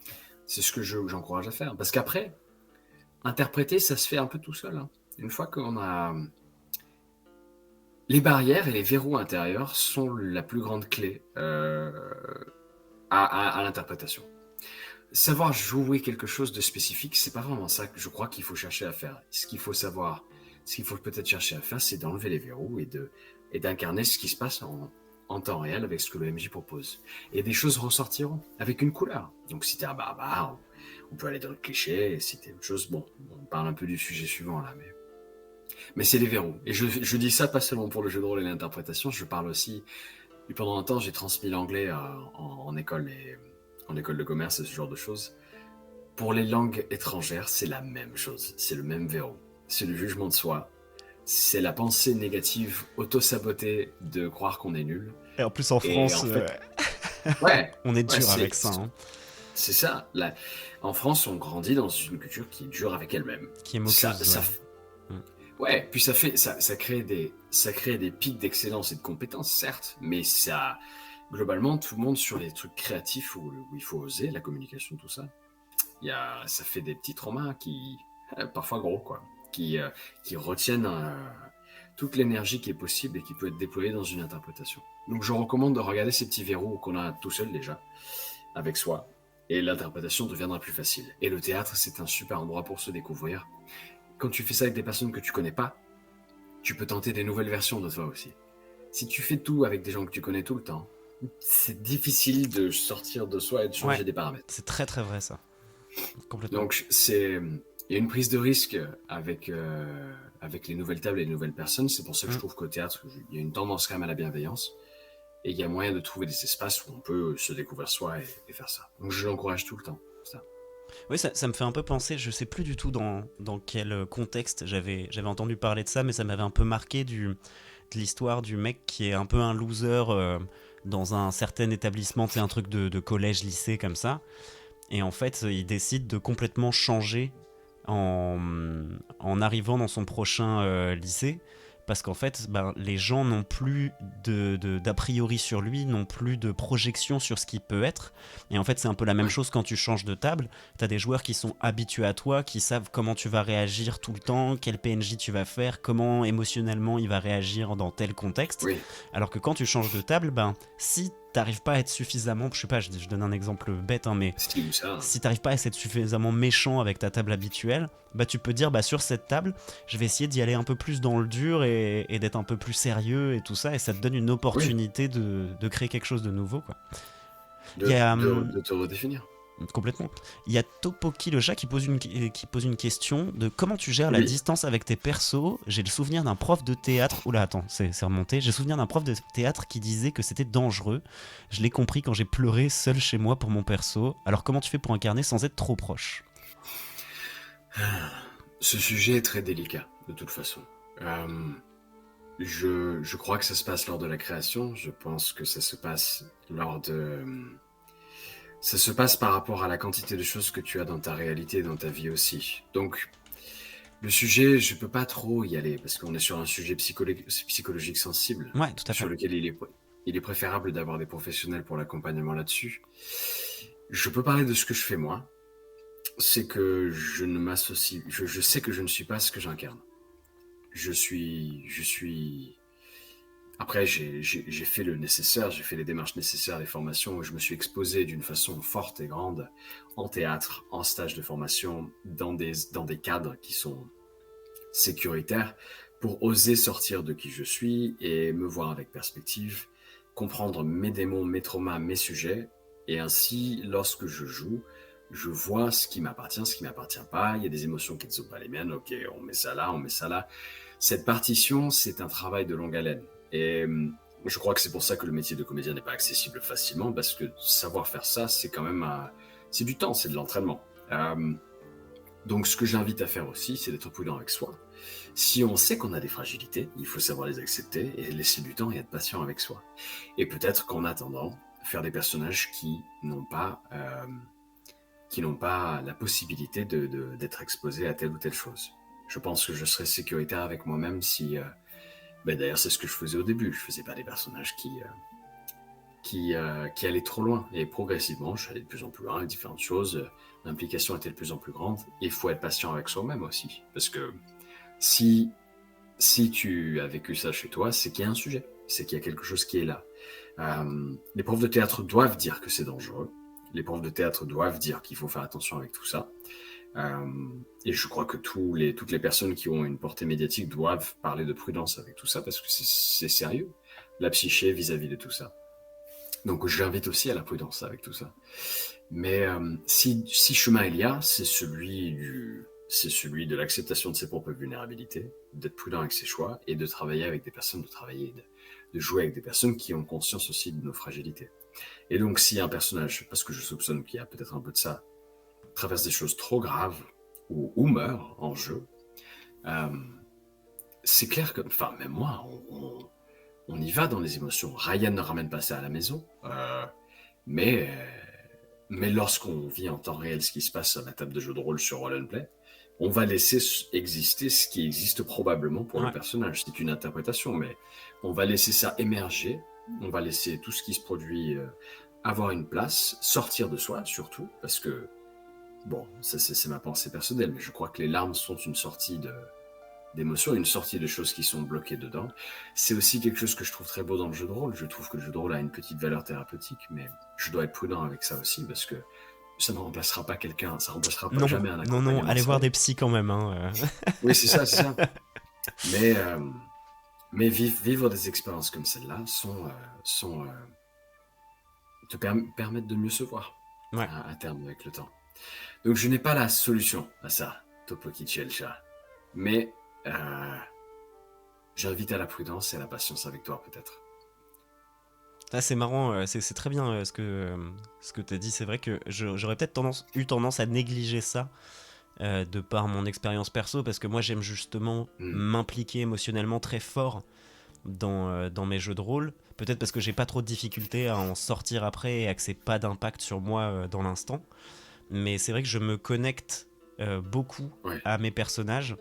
C'est ce que j'encourage à faire. Parce qu'après, interpréter, ça se fait un peu tout seul. Hein. Une fois qu'on a... Les barrières et les verrous intérieurs sont la plus grande clé à l'interprétation. Savoir jouer quelque chose de spécifique, c'est pas vraiment ça que je crois qu'il faut chercher à faire. Ce qu'il faut savoir, ce qu'il faut peut-être chercher à faire, c'est d'enlever les verrous et d'incarner ce qui se passe en temps réel avec ce que le MJ propose. Et des choses ressortiront avec une couleur. Donc si t'es un barbare, on peut aller dans le cliché, et si t'es autre chose, bon, on parle un peu du sujet suivant là, mais c'est les verrous. Et je dis ça pas seulement pour le jeu de rôle et l'interprétation, je parle aussi, et pendant un temps j'ai transmis l'anglais en école en école de commerce et ce genre de choses. Pour les langues étrangères, c'est la même chose, c'est le même verrou. C'est le jugement de soi, c'est la pensée négative auto-sabotée de croire qu'on est nul. Et en plus en France, en fait, ouais, on est dur ouais, avec ça. Hein. C'est ça. Là, en France, on grandit dans une culture qui est dure avec elle-même. Qui est moqueuse. Ouais, puis ça crée des pics d'excellence et de compétences, certes, mais ça, globalement, tout le monde sur les trucs créatifs où il faut oser, la communication, tout ça, ça fait des petits traumas parfois gros, quoi, qui retiennent toute l'énergie qui est possible et qui peut être déployée dans une interprétation. Donc je recommande de regarder ces petits verrous qu'on a tout seul déjà, avec soi, et l'interprétation deviendra plus facile. Et le théâtre, c'est un super endroit pour se découvrir. Quand tu fais ça avec des personnes que tu connais pas, tu peux tenter des nouvelles versions de toi aussi. Si tu fais tout avec des gens que tu connais tout le temps, c'est difficile de sortir de soi et de changer des paramètres. C'est très très vrai ça. Complètement. Donc il y a une prise de risque avec les nouvelles tables et les nouvelles personnes. C'est pour ça que je trouve qu'au théâtre, il y a une tendance quand même à la bienveillance. Et il y a moyen de trouver des espaces où on peut se découvrir soi et faire ça. Donc je l'encourage tout le temps. Ça. Oui, ça me fait un peu penser, je sais plus du tout dans quel contexte j'avais entendu parler de ça, mais ça m'avait un peu marqué de l'histoire du mec qui est un peu un loser dans un certain établissement, c'est un truc de collège, lycée comme ça. Et en fait, il décide de complètement changer en, en arrivant dans son prochain lycée, parce qu'en fait, les gens n'ont plus d'a priori sur lui, n'ont plus de projection sur ce qu'il peut être. Et en fait, c'est un peu la même Ouais. chose quand tu changes de table. Tu as des joueurs qui sont habitués à toi, qui savent comment tu vas réagir tout le temps, quel PNJ tu vas faire, comment émotionnellement il va réagir dans tel contexte. Oui. Alors que quand tu changes de table, si t'arrives pas à être suffisamment, je sais pas, je donne un exemple bête, hein, mais Style ça. si t'arrives pas à être suffisamment méchant avec ta table habituelle, tu peux dire sur cette table, je vais essayer d'y aller un peu plus dans le dur et d'être un peu plus sérieux et tout ça, et ça te donne une Oui. opportunité de créer quelque chose de nouveau, quoi. Il De, y a de te redéfinir. complètement. Il y a Topoki le chat qui pose une question de comment tu gères la Oui. distance avec tes persos. J'ai le souvenir d'un prof de théâtre. Oula, attends, c'est remonté. J'ai le souvenir d'un prof de théâtre qui disait que c'était dangereux. Je l'ai compris quand j'ai pleuré seul chez moi pour mon perso. Alors comment tu fais pour incarner sans être trop proche? Ce sujet est très délicat, de toute façon. Je crois que ça se passe lors de la création. Je pense que ça se passe lors de... Ça se passe par rapport à la quantité de choses que tu as dans ta réalité et dans ta vie aussi. Donc, le sujet, je peux pas trop y aller parce qu'on est sur un sujet psychologique sensible Ouais, tout à fait. sur lequel il est préférable d'avoir des professionnels pour l'accompagnement là-dessus. Je peux parler de ce que je fais moi. C'est que je ne m'associe... Je sais que je ne suis pas ce que j'incarne. Je suis... Après, j'ai fait le nécessaire, j'ai fait les démarches nécessaires, les formations, où je me suis exposé d'une façon forte et grande en théâtre, en stage de formation, dans des cadres qui sont sécuritaires, pour oser sortir de qui je suis et me voir avec perspective, comprendre mes démons, mes traumas, mes sujets, et ainsi, lorsque je joue, je vois ce qui m'appartient, ce qui m'appartient pas, il y a des émotions qui ne sont pas les miennes, ok, on met ça là, on met ça là. Cette partition, c'est un travail de longue haleine. Et je crois que c'est pour ça que le métier de comédien n'est pas accessible facilement, parce que savoir faire ça, c'est quand même c'est du temps, c'est de l'entraînement. Donc ce que j'invite à faire aussi, c'est d'être prudent avec soi. Si on sait qu'on a des fragilités, il faut savoir les accepter et laisser du temps et être patient avec soi. Et peut-être qu'en attendant, faire des personnages qui n'ont pas la possibilité d'être exposés à telle ou telle chose. Je pense que je serais sécuritaire avec moi-même si... d'ailleurs, c'est ce que je faisais au début. Je faisais pas des personnages qui allaient trop loin. Et progressivement, je suis allé de plus en plus loin avec différentes choses. L'implication était de plus en plus grande. Et il faut être patient avec soi-même aussi. Parce que si tu as vécu ça chez toi, c'est qu'il y a un sujet. C'est qu'il y a quelque chose qui est là. Les profs de théâtre doivent dire que c'est dangereux. Les profs de théâtre doivent dire qu'il faut faire attention avec tout ça. Et je crois que toutes les personnes qui ont une portée médiatique doivent parler de prudence avec tout ça parce que c'est sérieux, la psyché vis-à-vis de tout ça. Donc j'invite aussi à la prudence avec tout ça. Mais si chemin il y a, c'est celui de l'acceptation de ses propres vulnérabilités, d'être prudent avec ses choix et de travailler avec des personnes, de jouer avec des personnes qui ont conscience aussi de nos fragilités. Et donc s'il y a un personnage, parce que je soupçonne qu'il y a peut-être un peu de ça, traverse des choses trop graves ou meurt en jeu, c'est clair que, enfin, même moi, on y va dans les émotions. Ryan ne ramène pas ça à la maison, mais lorsqu'on vit en temps réel ce qui se passe à la table de jeu de rôle sur Roll and Play, on va laisser exister ce qui existe probablement pour le personnage. C'est une interprétation, mais on va laisser ça émerger, on va laisser tout ce qui se produit avoir une place, sortir de soi surtout, parce que bon, ça c'est ma pensée personnelle, mais je crois que les larmes sont une sortie d'émotions, une sortie de choses qui sont bloquées dedans. C'est aussi quelque chose que je trouve très beau dans le jeu de rôle. Je trouve que le jeu de rôle a une petite valeur thérapeutique, mais je dois être prudent avec ça aussi, parce que ça ne remplacera pas quelqu'un, ça ne remplacera pas jamais un accompagnement. Non, allez voir des psys quand même. Oui, c'est ça. Mais vivre des expériences comme celle-là te permettent de mieux se voir à terme avec le temps. Donc je n'ai pas la solution à ça, Topoki le chat. Mais j'invite à la prudence et à la patience avec toi peut-être. Ah, c'est marrant, c'est très bien ce que tu as dit. C'est vrai que j'aurais peut-être eu tendance à négliger ça de par mon expérience perso, parce que moi j'aime justement m'impliquer émotionnellement très fort dans mes jeux de rôle. Peut-être parce que j'ai pas trop de difficultés à en sortir après et que c'est pas d'impact sur moi dans l'instant. Mais c'est vrai que je me connecte beaucoup Ouais. à mes personnages.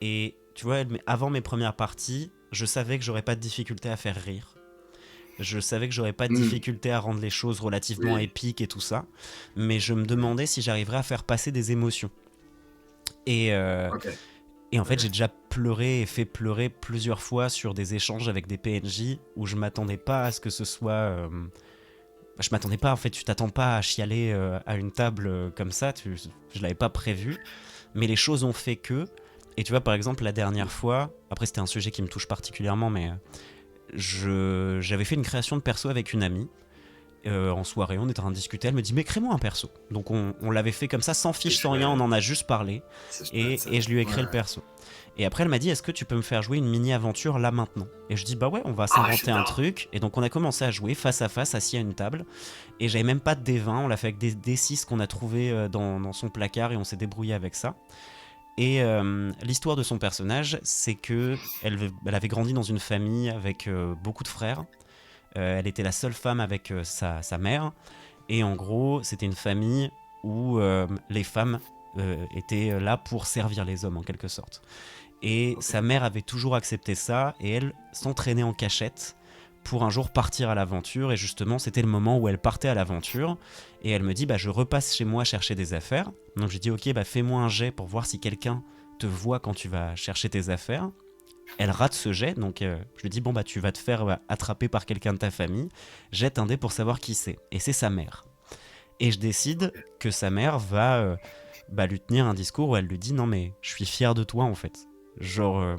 Et tu vois, avant mes premières parties, je savais que j'aurais pas de difficulté à faire rire. Je savais que j'aurais pas de Hmm. difficulté à rendre les choses relativement Oui. épiques et tout ça. Mais je me Oui. demandais si j'arriverais à faire passer des émotions. Et, euh, Ok. et en fait, Ouais. j'ai déjà pleuré et fait pleurer plusieurs fois sur des échanges avec des PNJ où je m'attendais pas à ce que ce soit. Je m'attendais pas, en fait, tu t'attends pas à chialer à une table comme ça, je l'avais pas prévu. Mais les choses ont fait que. Et tu vois, par exemple, la dernière fois, après c'était un sujet qui me touche particulièrement, mais j'avais fait une création de perso avec une amie. En soirée, on était en train de discuter, elle me dit mais crée-moi un perso. Donc on l'avait fait comme ça, sans C'est fiche, sans rien, on en chouette. a juste parlé. C'est chouette, ça. Et je lui ai Ouais, créé le ouais. perso. Et après elle m'a dit est-ce que tu peux me faire jouer une mini-aventure là maintenant. Et je dis bah ouais, on va Ah, s'inventer un j'adore. truc. Et donc on a commencé à jouer face à face, assis à une table. Et j'avais même pas de D20, on l'a fait avec des D6 qu'on a trouvé dans son placard et on s'est débrouillé avec ça. Et l'histoire de son personnage, c'est que elle avait grandi dans une famille avec beaucoup de frères. Elle était la seule femme avec sa mère. Et en gros, c'était une famille où les femmes étaient là pour servir les hommes en quelque sorte. Et Ok. sa mère avait toujours accepté ça et elle s'entraînait en cachette pour un jour partir à l'aventure. Et justement, c'était le moment où elle partait à l'aventure. Et elle me dit bah, je repasse chez moi chercher des affaires. Donc j'ai dit ok, bah, fais-moi un jet pour voir si quelqu'un te voit quand tu vas chercher tes affaires. Elle rate ce jet, donc je lui dis bon bah tu vas te faire attraper par quelqu'un de ta famille, jette un dé pour savoir qui c'est. Et c'est sa mère. Et je décide Ok. que sa mère va lui tenir un discours où elle lui dit non mais je suis fier de toi en fait. Genre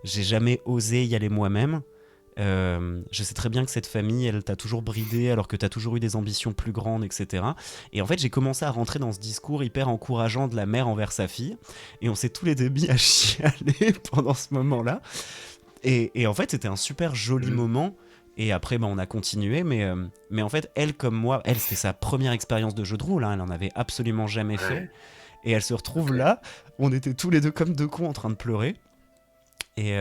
j'ai jamais osé y aller moi-même. Je sais très bien que cette famille, elle t'a toujours bridé alors que t'as toujours eu des ambitions plus grandes, etc. Et en fait, j'ai commencé à rentrer dans ce discours hyper encourageant de la mère envers sa fille. Et on s'est tous les deux mis à chialer pendant ce moment-là. Et en fait, c'était un super joli Mhm. moment. Et après, bah, on a continué. Mais en fait, elle, comme moi, elle, c'était sa première expérience de jeu de rôle. Hein, elle en avait absolument jamais fait. Ouais. Et elle se retrouve Ok. là. On était tous les deux comme deux cons en train de pleurer. Et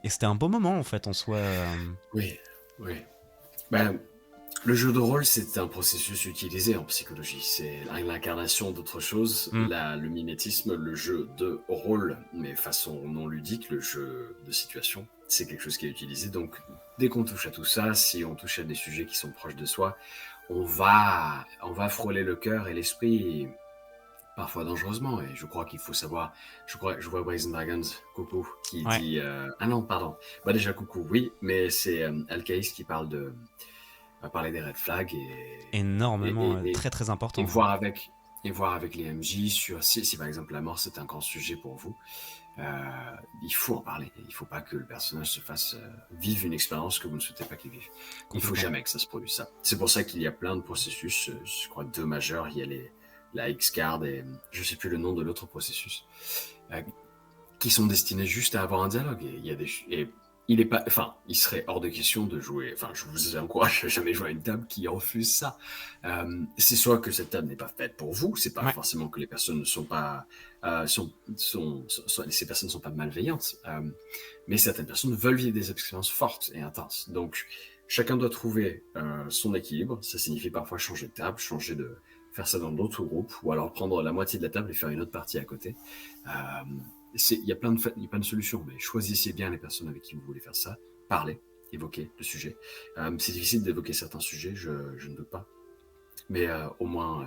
c'était un beau moment, en fait, en soi. Oui. Oui. Ben, le jeu de rôle, c'est un processus utilisé en psychologie. C'est l'incarnation d'autre chose, Mm, le mimétisme, le jeu de rôle, mais façon non ludique, le jeu de situation. C'est quelque chose qui est utilisé. Donc, dès qu'on touche à tout ça, si on touche à des sujets qui sont proches de soi, on va frôler le cœur et l'esprit, parfois dangereusement. Et je crois qu'il faut savoir. Je vois Brazen Dragons, coucou, qui ouais, dit. Ah non, pardon. Bah déjà coucou, oui, mais c'est Alcaïs qui va parler des red flags et, énormément, et, et, très très et important. voir avec les MJ sur si par exemple la mort c'est un grand sujet pour vous. Il faut en parler. Il ne faut pas que le personnage se fasse vivre une expérience que vous ne souhaitez pas qu'il vive. Il ne faut Complètement. jamais que ça se produise ça. C'est pour ça qu'il y a plein de processus. Je crois deux majeurs. Il y a la X-Card et je ne sais plus le nom de l'autre processus. euh, qui sont destinés juste à avoir un dialogue. Et il y a il est pas, enfin, il serait hors de question de jouer. Enfin, je vous encourage à jamais jouer à une table qui refuse ça. C'est soit que cette table n'est pas faite pour vous, c'est pas Ouais, forcément que les personnes ne sont pas, ces personnes ne sont pas malveillantes, mais certaines personnes veulent vivre des expériences fortes et intenses. Donc, chacun doit trouver son équilibre. Ça signifie parfois changer de table, faire ça dans d'autres groupes, ou alors prendre la moitié de la table et faire une autre partie à côté. Euh, il y a plein de solutions, mais choisissez bien les personnes avec qui vous voulez faire ça. Parlez, évoquez le sujet. C'est difficile d'évoquer certains sujets, je ne doute pas, mais au moins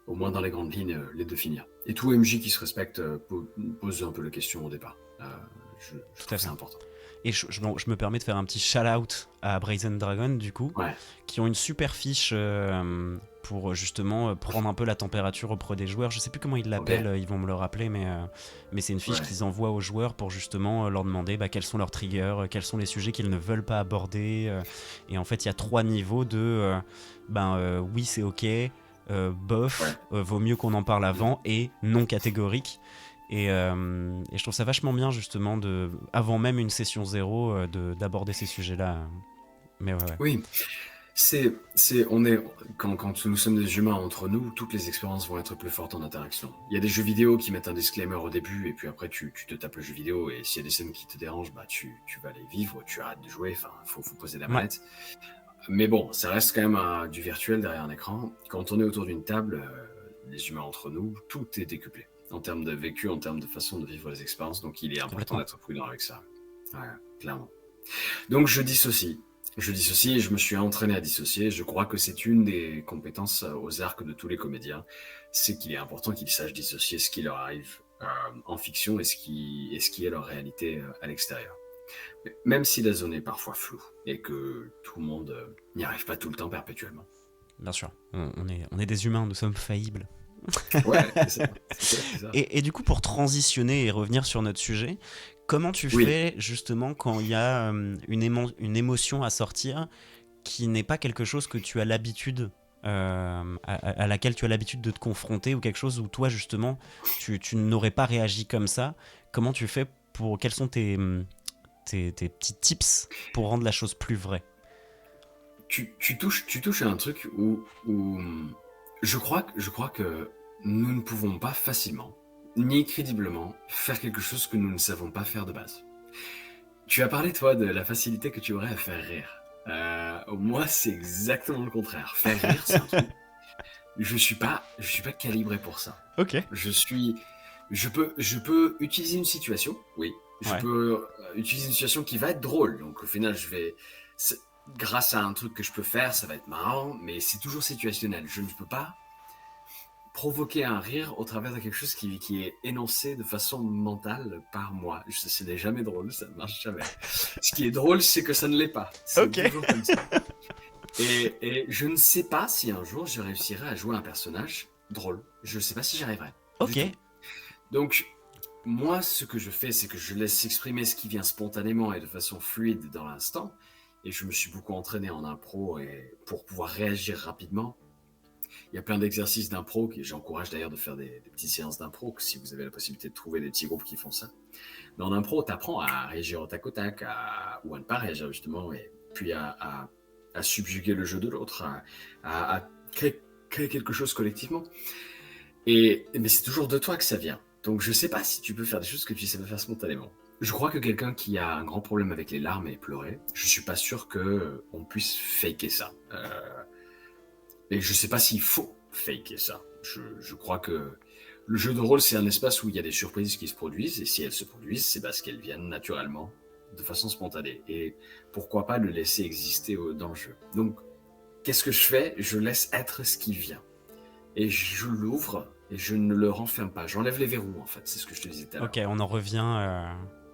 dans les grandes lignes, les définir. Et tout MJ qui se respecte pose un peu la question au départ. Je tout à trouve fait. ça important. Et je me permets de faire un petit shout-out à Brazen Dragon, du coup, Ouais, qui ont une super fiche pour justement prendre un peu la température auprès des joueurs. Je sais plus comment ils ok, l'appellent, ils vont me le rappeler, mais c'est une fiche ouais, qu'ils envoient aux joueurs pour justement leur demander quels sont leurs triggers, quels sont les sujets qu'ils ne veulent pas aborder. Et en fait, il y a 3 niveaux de oui, c'est ok, ouais. bof, vaut mieux qu'on en parle avant, et non catégorique. Et je trouve ça vachement bien justement avant même une session zéro d'aborder ces sujets-là. Mais ouais, ouais. Oui, on est, quand nous sommes des humains entre nous, toutes les expériences vont être plus fortes en interaction. Il y a des jeux vidéo qui mettent un disclaimer au début, et puis après tu te tapes le jeu vidéo, et s'il y a des scènes qui te dérangent, bah tu vas les vivre, tu arrêtes de jouer, enfin, faut poser la Ouais, manette. Mais bon, ça reste quand même du virtuel derrière un écran. Quand on est autour d'une table, les humains entre nous, tout est décuplé. en termes de vécu, en termes de façon de vivre les expériences. Donc, il est important Complètement. d'être prudent avec ça. Ouais, clairement. Donc, je dissocie. Je dissocie et je me suis entraîné à dissocier. Je crois que c'est une des compétences aux arcs de tous les comédiens. C'est qu'il est important qu'ils sachent dissocier ce qui leur arrive en fiction et ce qui est leur réalité à l'extérieur. Même si la zone est parfois floue et que tout le monde n'y arrive pas tout le temps perpétuellement. Bien sûr, on est des humains, nous sommes faillibles. Ouais, c'est ça. C'est ça. Et du coup, pour transitionner et revenir sur notre sujet, comment tu Oui, fais justement quand il y a une émotion à sortir qui n'est pas quelque chose que tu as l'habitude, à laquelle tu as l'habitude de te confronter, ou quelque chose où toi justement tu n'aurais pas réagi comme ça? Comment tu fais pour... Quels sont tes petits tips pour rendre la chose plus vraie? tu touches à un truc où je crois que nous ne pouvons pas facilement, ni crédiblement, faire quelque chose que nous ne savons pas faire de base. Tu as parlé, toi, de la facilité que tu aurais à faire rire. Moi, c'est exactement le contraire. Faire rire, c'est un truc. Je suis pas calibré pour ça. Ok. Je suis, je peux utiliser une situation, oui. Je Ouais. peux utiliser une situation qui va être drôle. Donc, au final, c'est- grâce à un truc que je peux faire, ça va être marrant, mais c'est toujours situationnel. Je ne peux pas provoquer un rire au travers de quelque chose qui est énoncé de façon mentale par moi. Ce n'est jamais drôle, ça ne marche jamais. Ce qui est drôle, c'est que ça ne l'est pas. C'est Ok. toujours comme ça. Et je ne sais pas si un jour je réussirai à jouer un personnage drôle. Je ne sais pas si j'y arriverai. Du Ok. tout. Donc, moi, ce que je fais, c'est que je laisse s'exprimer ce qui vient spontanément et de façon fluide dans l'instant. Et je me suis beaucoup entraîné en impro et pour pouvoir réagir rapidement. Il y a plein d'exercices d'impro, j'encourage d'ailleurs de faire des petites séances d'impro, si vous avez la possibilité de trouver des petits groupes qui font ça. Mais en impro, tu apprends à réagir au tac au tac, ou à ne pas réagir justement, et puis à subjuguer le jeu de l'autre, à créer quelque chose collectivement. Mais c'est toujours de toi que ça vient. Donc je sais pas si tu peux faire des choses que tu sais pas faire spontanément. Je crois que quelqu'un qui a un grand problème avec les larmes et pleurer, je suis pas sûr que on puisse faker ça. Et je sais pas s'il faut faker ça. Je crois que le jeu de rôle, c'est un espace où il y a des surprises qui se produisent, et si elles se produisent, c'est parce qu'elles viennent naturellement, de façon spontanée. Et pourquoi pas le laisser exister dans le jeu. Donc, qu'est-ce que je fais? Je laisse être ce qui vient. Et je l'ouvre, et je ne le renferme pas. J'enlève les verrous, en fait, c'est ce que je te disais tout à Ok, l'heure. on en revient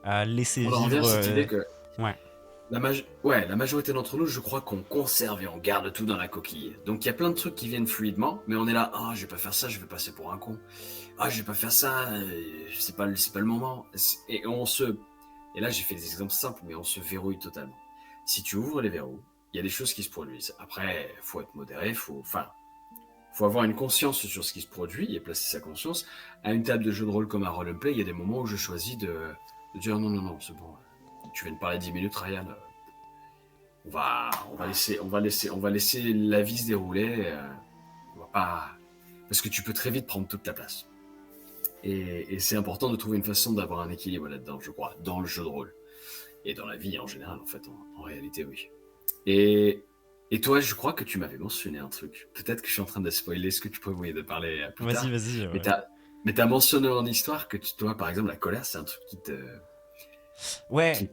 à laisser On en revient à vivre. cette idée que Ouais. la majorité d'entre nous, je crois qu'on conserve et on garde tout dans la coquille. Donc il y a plein de trucs qui viennent fluidement, mais on est là, oh, je vais pas faire ça, je vais passer pour un con. Ah, je vais pas faire ça, c'est pas le moment. Et là, j'ai fait des exemples simples, mais on se verrouille totalement. Si tu ouvres les verrous, il y a des choses qui se produisent. Après, faut être modéré, faut avoir une conscience sur ce qui se produit et placer sa conscience. À une table de jeu de rôle comme un role and play, il y a des moments où je choisis de dire non, non, non, c'est bon. Tu viens de parler 10 minutes, Ryan. On va laisser la vie se dérouler. On va pas, parce que tu peux très vite prendre toute ta place. Et c'est important de trouver une façon d'avoir un équilibre là-dedans, je crois, dans le jeu de rôle et dans la vie en général, en fait, en réalité, oui. Et, et toi, je crois que tu m'avais mentionné un truc. Peut-être que je suis en train de spoiler ce que tu prévoyais de parler plus Vas-y, tard. vas-y. Mais Ouais. t'as mentionné en histoire que toi, par exemple, la colère, c'est un truc Ouais, qui,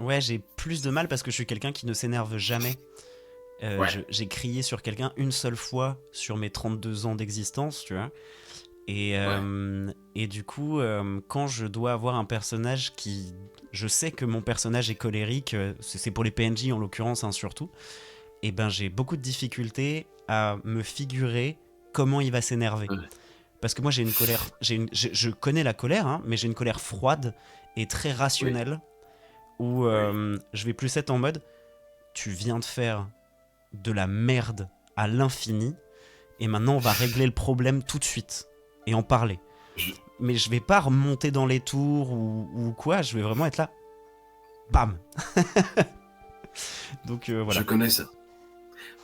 ouais, j'ai plus de mal parce que je suis quelqu'un qui ne s'énerve jamais. ouais, J'ai crié sur quelqu'un une seule fois sur mes 32 ans d'existence, tu vois. ouais, Et du coup, quand je dois avoir un personnage qui... Je sais que mon personnage est colérique, c'est pour les PNJ en l'occurrence, hein, surtout. Et ben j'ai beaucoup de difficultés à me figurer comment il va s'énerver. ouais, Parce que moi j'ai une colère... je connais la colère, hein, mais j'ai une colère froide et très oui, rationnelle, où oui. je vais plus être en mode, tu viens de faire de la merde à l'infini, et maintenant on va régler le problème tout de suite et en parler. Je, Mais je vais pas remonter dans les tours ou quoi, je vais vraiment être là, bam. Donc je voilà. connais ça.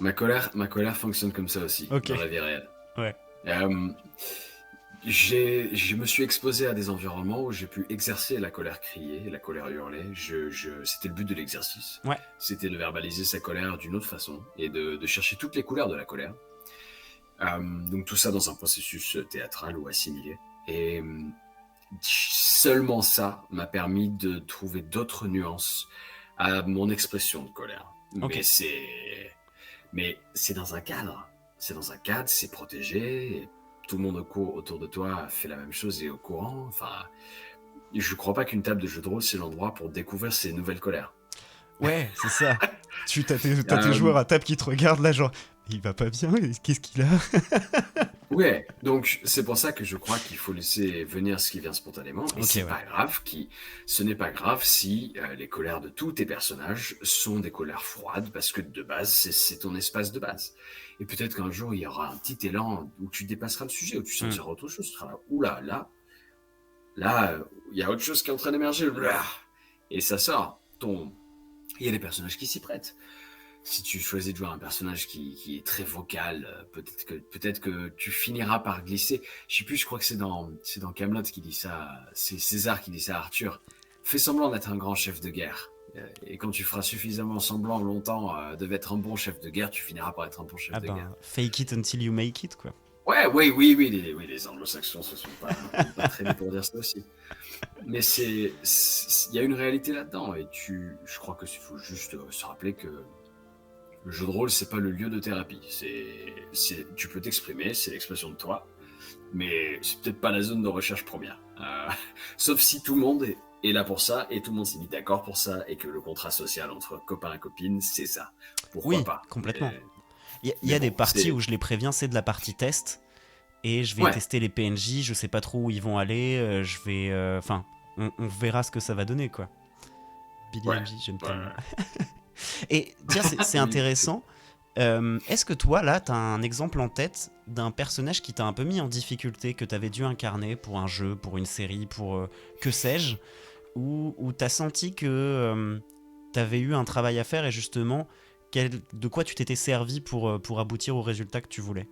Ma colère fonctionne comme ça aussi, Ok. dans la vie réelle. Ouais. Euh, je me suis exposé à des environnements où j'ai pu exercer la colère criée, la colère hurlée. C'était le but de l'exercice. Ouais. C'était de verbaliser sa colère d'une autre façon et de chercher toutes les couleurs de la colère. Donc tout ça dans un processus théâtral ou assimilé. Et seulement ça m'a permis de trouver d'autres nuances à mon expression de colère. Ok. Mais c'est dans un cadre. C'est dans un cadre, c'est protégé. Et tout le monde autour de toi fait la même chose et est au courant. Enfin, je crois pas qu'une table de jeu de rôle, c'est l'endroit pour découvrir ses nouvelles colères. Ouais, c'est ça. T'as tes Euh, joueurs à table qui te regardent là, genre, il va pas bien, qu'est-ce qu'il a? Ouais, donc c'est pour ça que je crois qu'il faut laisser venir ce qui vient spontanément, et Ok, c'est ouais. pas grave ce n'est pas grave si les colères de tous tes personnages sont des colères froides, parce que de base, c'est ton espace de base. Et peut-être qu'un jour, il y aura un petit élan où tu dépasseras le sujet, où tu Hmm. sentiras autre chose, tu seras là, oula, là, il y a autre chose qui est en train d'émerger, et ça sort. Il y a des personnages qui s'y prêtent. Si tu choisis de jouer un personnage qui est très vocal, peut-être que tu finiras par glisser. Je sais plus, je crois que c'est dans Camelot qui dit ça. C'est César qui dit ça à Arthur. Fais semblant d'être un grand chef de guerre. Et quand tu feras suffisamment semblant longtemps d'être un bon chef de guerre, tu finiras par être un bon chef Ah de guerre. ben, fake it until you make it, quoi. Ouais, oui, les anglo-saxons se sont pas traînés pour dire ça aussi. Mais il y a une réalité là-dedans, et je crois qu'il faut juste se rappeler que le jeu de rôle, c'est pas le lieu de thérapie. Tu peux t'exprimer, c'est l'expression de toi, mais c'est peut-être pas la zone de recherche première. Sauf si tout le monde est là pour ça, et tout le monde s'est mis d'accord pour ça, et que le contrat social entre copains et copines, c'est ça. Pourquoi Oui, pas? complètement. Il y Mais a des bon, parties où je les préviens, c'est de la partie test, et je vais Ouais, tester les PNJ, je sais pas trop où ils vont aller, je vais... Enfin, on verra ce que ça va donner, quoi. Billy ouais, MJ, j'aime ouais. tellement. Et tiens, c'est Oui, intéressant. Est-ce que toi, là, t'as un exemple en tête d'un personnage qui t'a un peu mis en difficulté, que t'avais dû incarner pour un jeu, pour une série, pour que sais-je, où t'as senti que t'avais eu un travail à faire et justement, de quoi tu t'étais servi pour aboutir au résultat que tu voulais?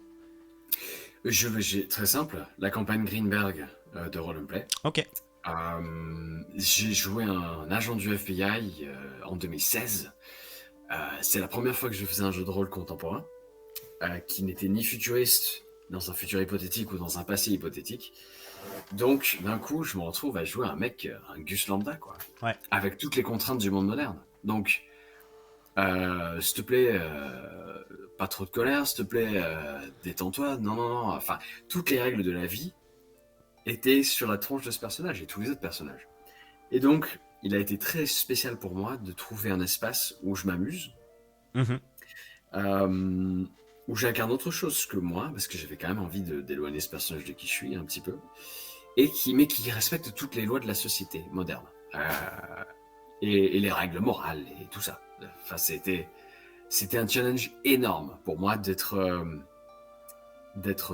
Très simple, la campagne Greenberg de Roleplay. Ok. J'ai joué un agent du FBI en 2016. C'est la première fois que je faisais un jeu de rôle contemporain qui n'était ni futuriste dans un futur hypothétique ou dans un passé hypothétique. Donc, d'un coup, je me retrouve à jouer un mec, un Gus Lambda, quoi, Ouais. avec toutes les contraintes du monde moderne. Donc, s'il te plaît, pas trop de colère, s'il te plaît, détends-toi. Non, non, non. Enfin, toutes les règles de la vie étaient sur la tronche de ce personnage et tous les autres personnages. Et donc, il a été très spécial pour moi de trouver un espace où je m'amuse, Mhm. euh, où j'incarne autre chose que moi, parce que j'avais quand même envie d'éloigner ce personnage de qui je suis un petit peu, mais qui respecte toutes les lois de la société moderne, et les règles morales et tout ça. Enfin, c'était un challenge énorme pour moi d'être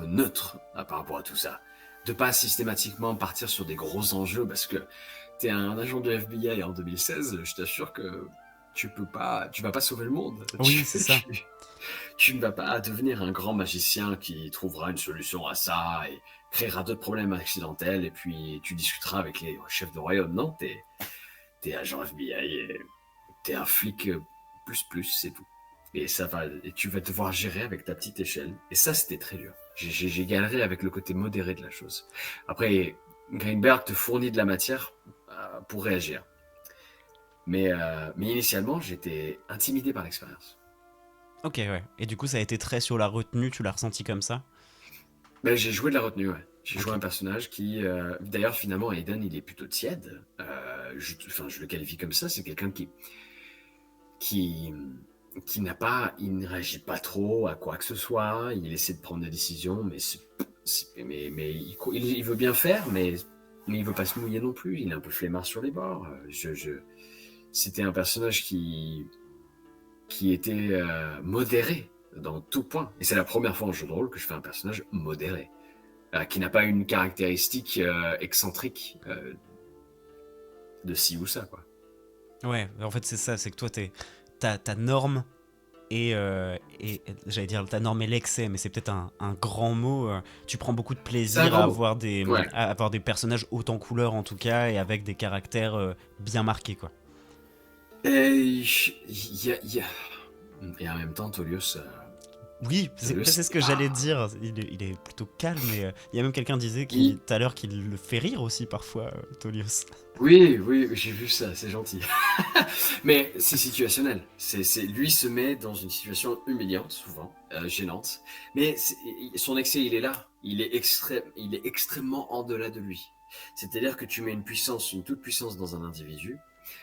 neutre par rapport à tout ça. De pas systématiquement partir sur des gros enjeux, parce que t'es un agent de FBI en 2016, je t'assure que tu vas pas sauver le monde. Oui, c'est ça. Tu ne vas pas devenir un grand magicien qui trouvera une solution à ça et créera d'autres problèmes accidentels, et puis tu discuteras avec les chefs de royaume. Non, t'es agent FBI et t'es un flic c'est tout. Et tu vas devoir gérer avec ta petite échelle. Et ça, c'était très dur. J'ai galéré avec le côté modéré de la chose. Après, Greenberg te fournit de la matière pour réagir. Mais initialement, j'étais intimidé par l'expérience. Ok, ouais. Et du coup, ça a été très sur la retenue, tu l'as ressenti comme ça? Ben, j'ai joué de la retenue, ouais. J'ai joué Ok. un personnage qui, d'ailleurs, finalement, Aiden, il est plutôt tiède. Je le qualifie comme ça. C'est quelqu'un qui, il ne réagit pas trop à quoi que ce soit. Il essaie de prendre des décisions, mais il veut bien faire, mais il veut pas se mouiller non plus. Il est un peu flemmard sur les bords. C'était un personnage qui était modéré dans tout point. Et c'est la première fois en jeu de rôle que je fais un personnage modéré, qui n'a pas une caractéristique excentrique de ci ou ça, quoi. Ouais, en fait, c'est ça, c'est que toi, ta norme et j'allais dire ta norme est l'excès, mais c'est peut-être un grand mot. Tu prends beaucoup de C'est un plaisir grand mot. Ouais. à avoir des personnages haut en couleur en tout cas et avec des caractères bien marqués quoi. Et, y a- et en même temps, Tolios, Oui, c'est ce que j'allais dire. Il est plutôt calme et il y a même quelqu'un disait Oui, tout à l'heure qu'il le fait rire aussi parfois, Tolios. oui, oui, j'ai vu ça, c'est gentil. Mais c'est situationnel. Lui se met dans une situation humiliante, souvent, gênante. Mais son excès, il est là. Il est extrêmement en delà de lui. C'est-à-dire que tu mets une puissance, une toute puissance dans un individu.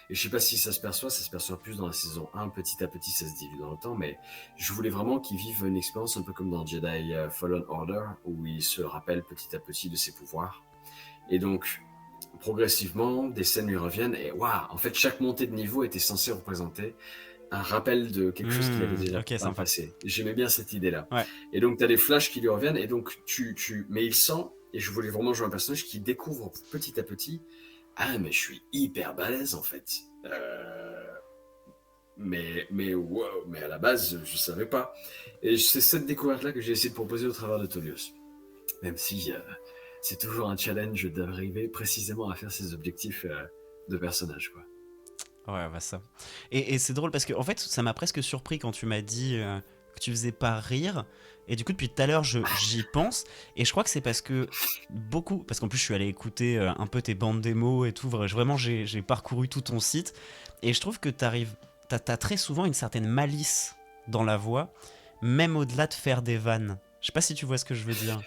Et je sais pas si ça se perçoit plus dans la saison 1, petit à petit ça se dilue dans le temps, mais je voulais vraiment qu'il vive une expérience un peu comme dans Jedi Fallen Order, où il se rappelle petit à petit de ses pouvoirs. Et donc, progressivement, des scènes lui reviennent et waouh, en fait, chaque montée de niveau était censée représenter un rappel de quelque chose qu'il avait déjà Ok, dans le sympa. passé. J'aimais bien cette idée-là. Ouais. Et donc, tu as des flashs qui lui reviennent et donc mais il sent, et je voulais vraiment jouer un personnage qui découvre petit à petit, ah, mais je suis hyper balèze en fait. Wow, mais à la base, je savais pas. Et c'est cette découverte-là que j'ai essayé de proposer au travers de Tolios. Même si c'est toujours un challenge d'arriver précisément à faire ses objectifs de personnage, quoi. Ouais, bah ça. Et c'est drôle parce que en fait, ça m'a presque surpris quand tu m'as dit que tu faisais pas rire. Et du coup, depuis tout à l'heure, j'y pense. Et je crois que c'est parce que beaucoup. Parce qu'en plus, je suis allé écouter un peu tes bandes démos et tout. Vraiment, j'ai parcouru tout ton site. Et je trouve que t'as très souvent une certaine malice dans la voix, même au-delà de faire des vannes. Je sais pas si tu vois ce que je veux dire.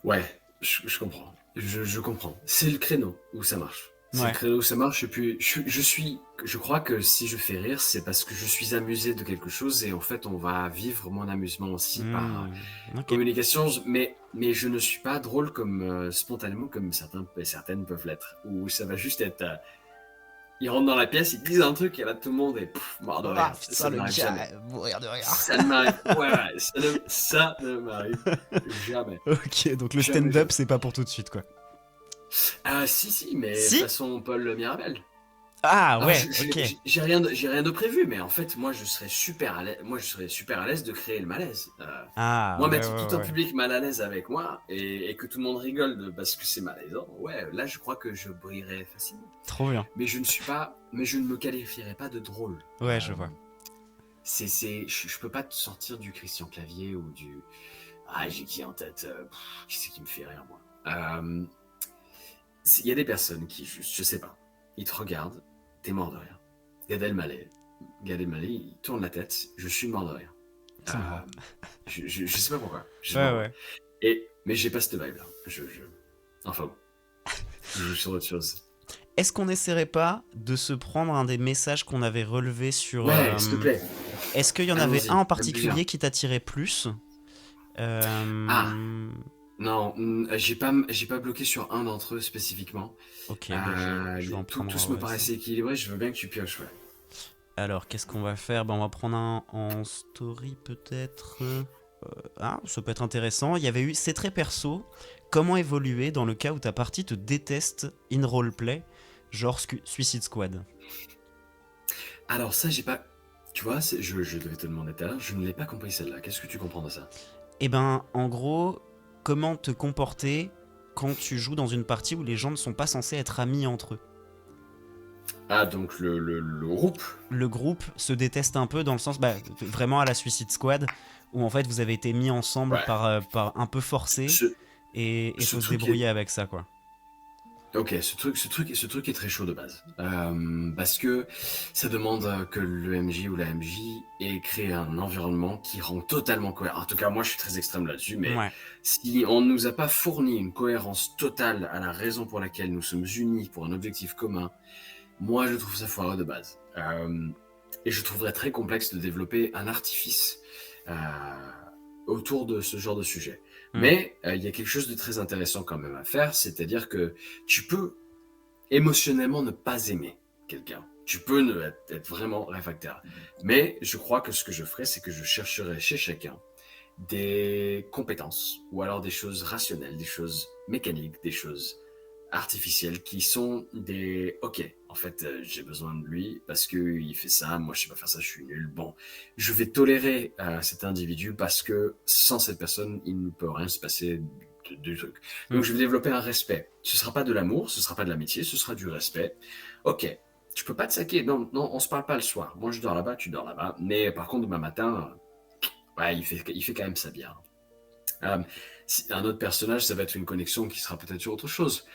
Ouais, je comprends. Je comprends. C'est le créneau où ça marche. C'est le Ouais. créneau où ça marche. Et puis, je crois que si je fais rire, c'est parce que je suis amusé de quelque chose. Et en fait, on va vivre mon amusement aussi par Ok. communication. Mais je ne suis pas drôle comme spontanément comme certains et certaines peuvent l'être. Où ça va juste être. Ils rentrent dans la pièce, ils disent un truc et là tout le monde est mort de Ah rire. putain, Ça ne le m'arrive gars, jamais. mourir de rire. Ça ne m'arrive. Ouais, ça ne m'arrive jamais. Ok, donc le Jamais, stand-up, jamais. c'est pas pour tout de suite, quoi. Ah, si, mais Si. façon Paul Mirabel. Ah Alors, ouais, ok. j'ai rien de prévu, mais en fait, moi, je serais super à l'aise. Moi, je serais super à l'aise de créer le malaise. Ah Moi, ouais, mettre tout ouais, un ouais. public mal à l'aise avec moi et que tout le monde rigole parce que c'est malaisant. Ouais, là, je crois que je brillerais facilement. Trop bien. Mais je ne me qualifierais pas de drôle. Ouais, je vois. Je peux pas te sortir du Christian Clavier ou du. Ah, j'ai qui en tête qui c'est qui me fait rire, moi Il y a des personnes qui, je sais pas, ils te regardent, t'es mort de rire. Gad Elmaleh, il tourne la tête, je suis mort de rire. C'est marrant. Je sais pas pourquoi. Je sais pas Ouais, pourquoi. ouais. Mais j'ai pas cette vibe-là. Enfin bon, je joue sur autre chose. Est-ce qu'on n'essaierait pas de se prendre un des messages qu'on avait relevés sur... Ouais, s'il te plaît, Est-ce qu'il y en avait un allons-y, en même plusieurs. particulier qui t'attirait plus Ah, euh... non, j'ai pas bloqué sur un d'entre eux spécifiquement. Ok, bah je vais en prendre Tous un me au hasard. paraissaient équilibrés, je veux bien que tu pioches, ouais. Alors, qu'est-ce qu'on va faire? Bah, on va prendre un en story peut-être. Ah, ça peut être intéressant. Il y avait eu, c'est très perso, comment évoluer dans le cas où ta partie te déteste in roleplay, genre Suicide Squad. Alors ça, j'ai pas. Tu vois, je devais te demander tout à l'heure, je ne l'ai pas compris celle-là. Qu'est-ce que tu comprends de ça? Eh ben, en gros, comment te comporter quand tu joues dans une partie où les gens ne sont pas censés être amis entre eux. Ah, donc le groupe. Le groupe se déteste un peu dans le sens, bah, vraiment à la Suicide Squad, où en fait vous avez été mis ensemble Ouais. par un peu forcé, Ce, et ce faut se truc est. débrouiller avec ça, quoi. Ok, ce truc est très chaud de base. Parce que ça demande que le MJ ou la MJ ait créé un environnement qui rend totalement cohérent. En tout cas, moi, je suis très extrême là-dessus, mais Ouais. si on ne nous a pas fourni une cohérence totale à la raison pour laquelle nous sommes unis pour un objectif commun, moi, je trouve ça foireux de base. Et je trouverais très complexe de développer un artifice euh, autour de ce genre de sujet. Mm. Mais il y a quelque chose de très intéressant quand même à faire, c'est-à-dire que tu peux émotionnellement ne pas aimer quelqu'un. Tu peux être vraiment réfractaire. Mais je crois que ce que je ferais, c'est que je chercherais chez chacun des compétences ou alors des choses rationnelles, des choses mécaniques, des choses artificielles qui sont des ok en fait j'ai besoin de lui parce que il fait ça, moi je sais pas faire ça, je suis nul, bon je vais tolérer cet individu parce que sans cette personne il ne peut rien se passer du truc, Mm. donc je vais développer un respect, ce sera pas de l'amour, ce sera pas de l'amitié, ce sera du respect. Ok, tu peux pas te saquer, non on se parle pas le soir, moi je dors là-bas, tu dors là-bas, mais par contre demain matin Ouais, il fait quand même ça bien. Euh, un autre personnage, ça va être une connexion qui sera peut-être sur autre chose.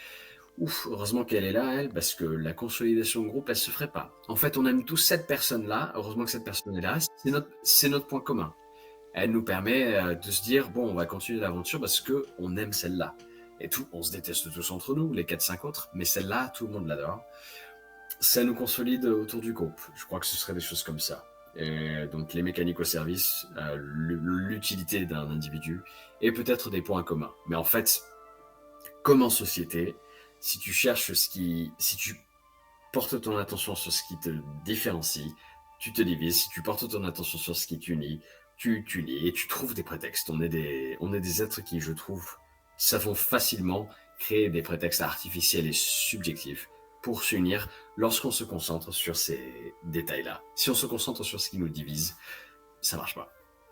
Ouf, heureusement qu'elle est là, elle, parce que la consolidation de groupe, elle se ferait pas. En fait, on aime tous cette personne-là. Heureusement que cette personne est là. C'est notre point commun. Elle nous permet de se dire, bon, on va continuer l'aventure parce que on aime celle-là. Et tout, on se déteste tous entre nous, les 4-5 autres, mais celle-là, tout le monde l'adore. Ça nous consolide autour du groupe. Je crois que ce serait des choses comme ça. Et donc les mécaniques au service, l'utilité d'un individu et peut-être des points communs. Mais en fait, comme en société, si tu cherches si tu portes ton attention sur ce qui te différencie, tu te divises. Si tu portes ton attention sur ce qui t'unit, tu t'unis et tu trouves des prétextes. On est des êtres qui, je trouve, savons facilement créer des prétextes artificiels et subjectifs pour s'unir lorsqu'on se concentre sur ces détails-là. Si on se concentre sur ce qui nous divise, ça marche pas.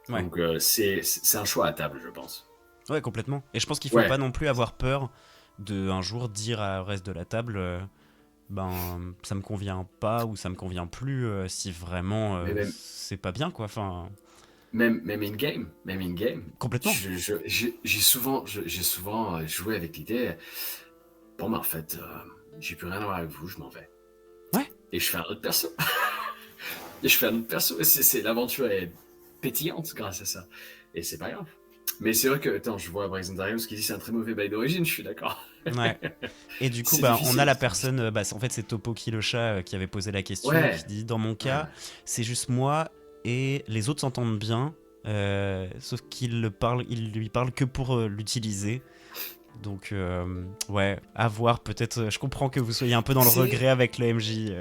Ouais. Donc c'est un choix à table, je pense. Ouais, complètement. Et je pense qu'il faut Ouais, pas non plus avoir peur de un jour dire au reste de la table, ben ça me convient pas ou ça me convient plus si vraiment mais même, c'est pas bien quoi. Enfin, même in game, complètement. j'ai souvent joué avec l'idée. Bon, bah en fait, j'ai plus rien à voir avec vous, je m'en vais. Ouais. Et je fais un autre perso. Et je fais un autre perso. Et l'aventure est pétillante grâce à ça. Et c'est pas grave. Mais c'est vrai que, attends, je vois Brazen Dragons qui dit c'est un très mauvais bail d'origine, je suis d'accord. Ouais. Et du coup, C'est bah, on a difficile. la personne, en fait, c'est Topoki le chat qui avait posé la question, qui Ouais, dit dans mon ouais, ouais. cas, c'est juste moi et les autres s'entendent bien, sauf il lui parle que pour l'utiliser. Donc, ouais, à voir. Peut-être, je comprends que vous soyez un peu dans le regret C'est, avec le MJ,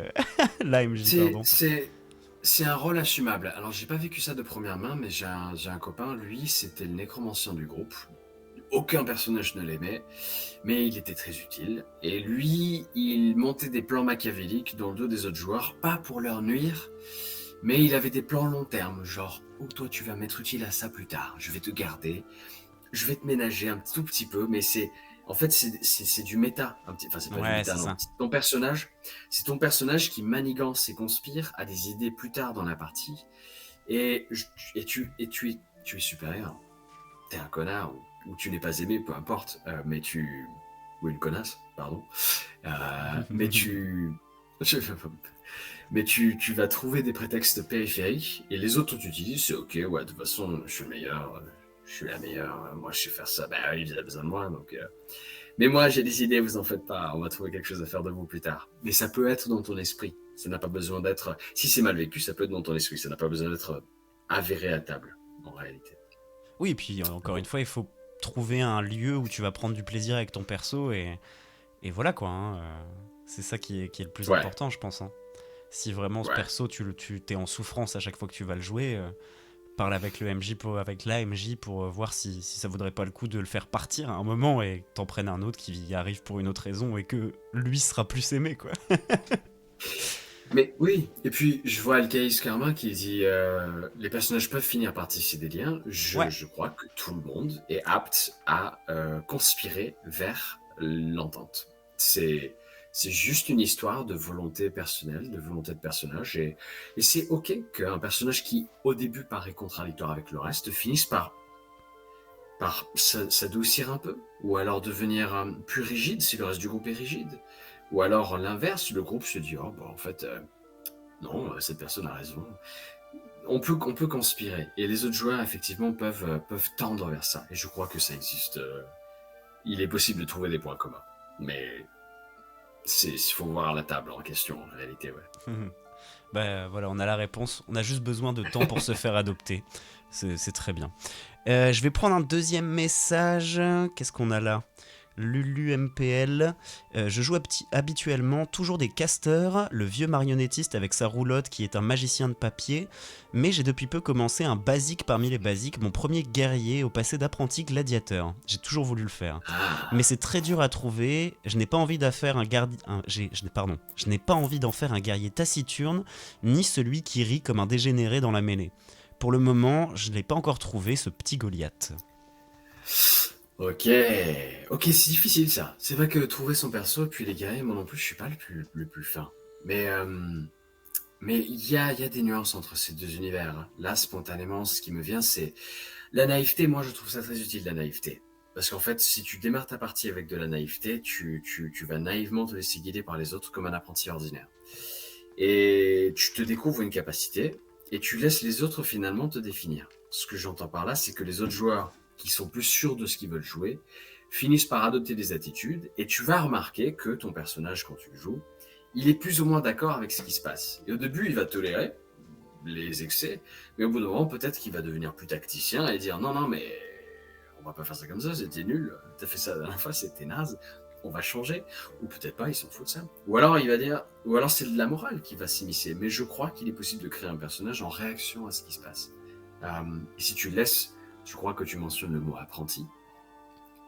la MJ, c'est, pardon. c'est, c'est un rôle assumable. Alors, j'ai pas vécu ça de première main, mais j'ai un copain, lui, c'était le nécromancien du groupe. Aucun personnage ne l'aimait, mais il était très utile. Et lui, il montait des plans machiavéliques dans le dos des autres joueurs, pas pour leur nuire, mais il avait des plans long terme, genre, oh, toi, tu vas m'être utile à ça plus tard, je vais te garder, je vais te ménager un tout petit peu, mais en fait, c'est du méta. Enfin, c'est pas du Ouais, méta, c'est non. ça. C'est ton personnage qui manigance et conspire à des idées plus tard dans la partie, et, tu es supérieur. T'es un connard, ou tu n'es pas aimé, peu importe, ou une connasse, pardon. Mais tu vas trouver des prétextes périphériques et les autres t'utilisent, c'est ok, ouais, de toute façon, je suis le meilleur, je suis la meilleure, moi je sais faire ça, bah oui, vous avez besoin de moi, donc. Mais moi j'ai des idées, vous en faites pas, on va trouver quelque chose à faire de vous plus tard. Mais ça peut être dans ton esprit, ça n'a pas besoin d'être. Si c'est mal vécu, ça peut être dans ton esprit, ça n'a pas besoin d'être avéré à table, en réalité. Oui, et puis encore une fois, il faut trouver un lieu où tu vas prendre du plaisir avec ton perso et voilà quoi. Hein, c'est ça qui est le plus Ouais, important, je pense. Hein. Si vraiment ce ouais. perso, tu t'es en souffrance à chaque fois que tu vas le jouer, parle avec le MJ avec la MJ pour voir si ça vaudrait pas le coup de le faire partir à un moment et que t'en prennes un autre qui y arrive pour une autre raison et que lui sera plus aimé quoi. Mais oui, et puis je vois Alcaïs Karma qui dit les personnages peuvent finir par tisser des liens. Ouais, Je crois que tout le monde est apte à conspirer vers l'entente. C'est juste une histoire de volonté personnelle, de volonté de personnage, et c'est ok qu'un personnage qui au début paraît contradictoire avec le reste finisse par s'adoucir un peu, ou alors devenir plus rigide si le reste du groupe est rigide. Ou alors l'inverse, le groupe se dit oh, bon, en fait, non, cette personne a raison. On peut conspirer. Et les autres joueurs, effectivement, peuvent tendre vers ça. Et je crois que ça existe. Il est possible de trouver des points communs. Mais il faut voir la table en question, en réalité, ouais. bah voilà, on a la réponse. On a juste besoin de temps pour se faire adopter. C'est très bien. Je vais prendre un deuxième message. Qu'est-ce qu'on a là Lulu MPL. Je joue habituellement toujours des casteurs, le vieux marionnettiste avec sa roulotte qui est un magicien de papier, mais j'ai depuis peu commencé un basique parmi les basiques, mon premier guerrier au passé d'apprenti gladiateur. J'ai toujours voulu le faire. Mais Ah, c'est très dur à trouver, je n'ai pas envie d'en faire je n'ai pas envie d'en faire un guerrier taciturne, ni celui qui rit comme un dégénéré dans la mêlée. Pour le moment, je ne l'ai pas encore trouvé, ce petit Goliath. ok. Ok, c'est difficile ça. C'est vrai que trouver son perso, puis les guerriers, moi non plus, je suis pas le plus fin. Mais Mais il y a des nuances entre ces deux univers, hein. Là, spontanément, ce qui me vient, c'est la naïveté. Moi, je trouve ça très utile, la naïveté. Parce qu'en fait, si tu démarres ta partie avec de la naïveté, tu vas naïvement te laisser guider par les autres comme un apprenti ordinaire. Et tu te découvres une capacité et tu laisses les autres finalement te définir. Ce que j'entends par là, c'est que les autres joueurs qui sont plus sûrs de ce qu'ils veulent jouer finissent par adopter des attitudes et tu vas remarquer que ton personnage, quand tu le joues, il est plus ou moins d'accord avec ce qui se passe. Et au début, il va tolérer les excès, mais au bout d'un moment, peut-être qu'il va devenir plus tacticien et dire non, non, mais on va pas faire ça comme ça, c'était nul, t'as fait ça la dernière fois, c'était naze, on va changer, ou peut-être pas, il s'en fout de ça. Ou alors il va dire, ou alors c'est de la morale qui va s'immiscer, mais je crois qu'il est possible de créer un personnage en réaction à ce qui se passe. Et si tu laisses, tu crois que tu mentionnes le mot apprenti,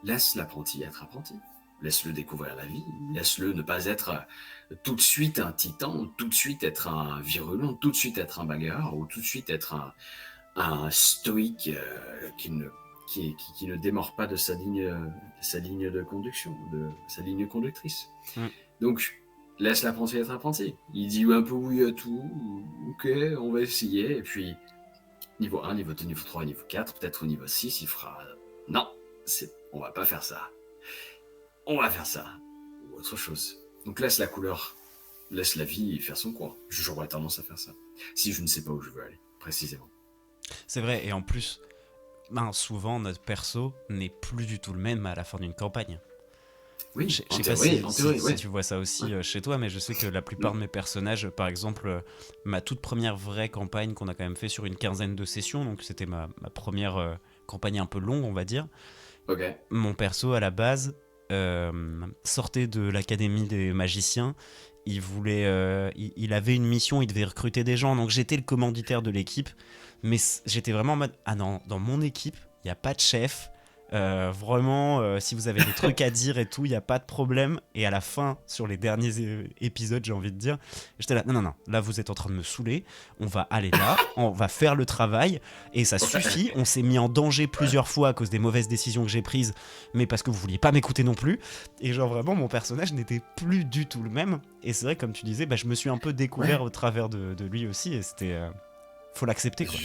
laisse l'apprenti être apprenti. Laisse-le découvrir la vie, laisse-le ne pas être tout de suite un titan, ou tout de suite être un virulent, tout de suite être un bagarreur, ou tout de suite être un stoïque qui ne démord pas de sa ligne de conduction, de sa ligne conductrice. Mm. Donc, laisse l'apprenti être apprenti. Il dit un peu oui à tout, ok, on va essayer, et puis niveau 1, niveau 2, niveau 3, niveau 4, peut-être au niveau 6, il fera non, on va pas faire ça. On va faire ça. Ou autre chose. Donc laisse la couleur, laisse la vie faire son cours. J'aurais tendance à faire ça. Si je ne sais pas où je veux aller, précisément. C'est vrai, et en plus, souvent notre perso n'est plus du tout le même à la fin d'une campagne. Oui, Je en sais pas théorie, si ouais. tu vois ça aussi Ouais. chez toi, mais je sais que la plupart de mes personnages, par exemple, ma toute première vraie campagne qu'on a quand même fait sur une quinzaine de sessions, donc c'était ma première campagne un peu longue, on va dire. Ok. Mon perso, à la base, sortait de l'académie des magiciens. Il avait une mission, il devait recruter des gens, donc j'étais le commanditaire de l'équipe, mais j'étais vraiment en mode ah non, dans mon équipe, il n'y a pas de chef. Vraiment, si vous avez des trucs à dire et tout, il n'y a pas de problème. Et à la fin, sur les derniers épisodes, j'ai envie de dire, j'étais là, non, non, non, là vous êtes en train de me saouler, on va aller là, on va faire le travail, et ça suffit. On s'est mis en danger plusieurs fois à cause des mauvaises décisions que j'ai prises, mais parce que vous vouliez pas m'écouter non plus. Et genre vraiment, mon personnage n'était plus du tout le même. Et c'est vrai, comme tu disais, je me suis un peu découvert Ouais. au travers de lui aussi, et c'était... faut l'accepter, quoi.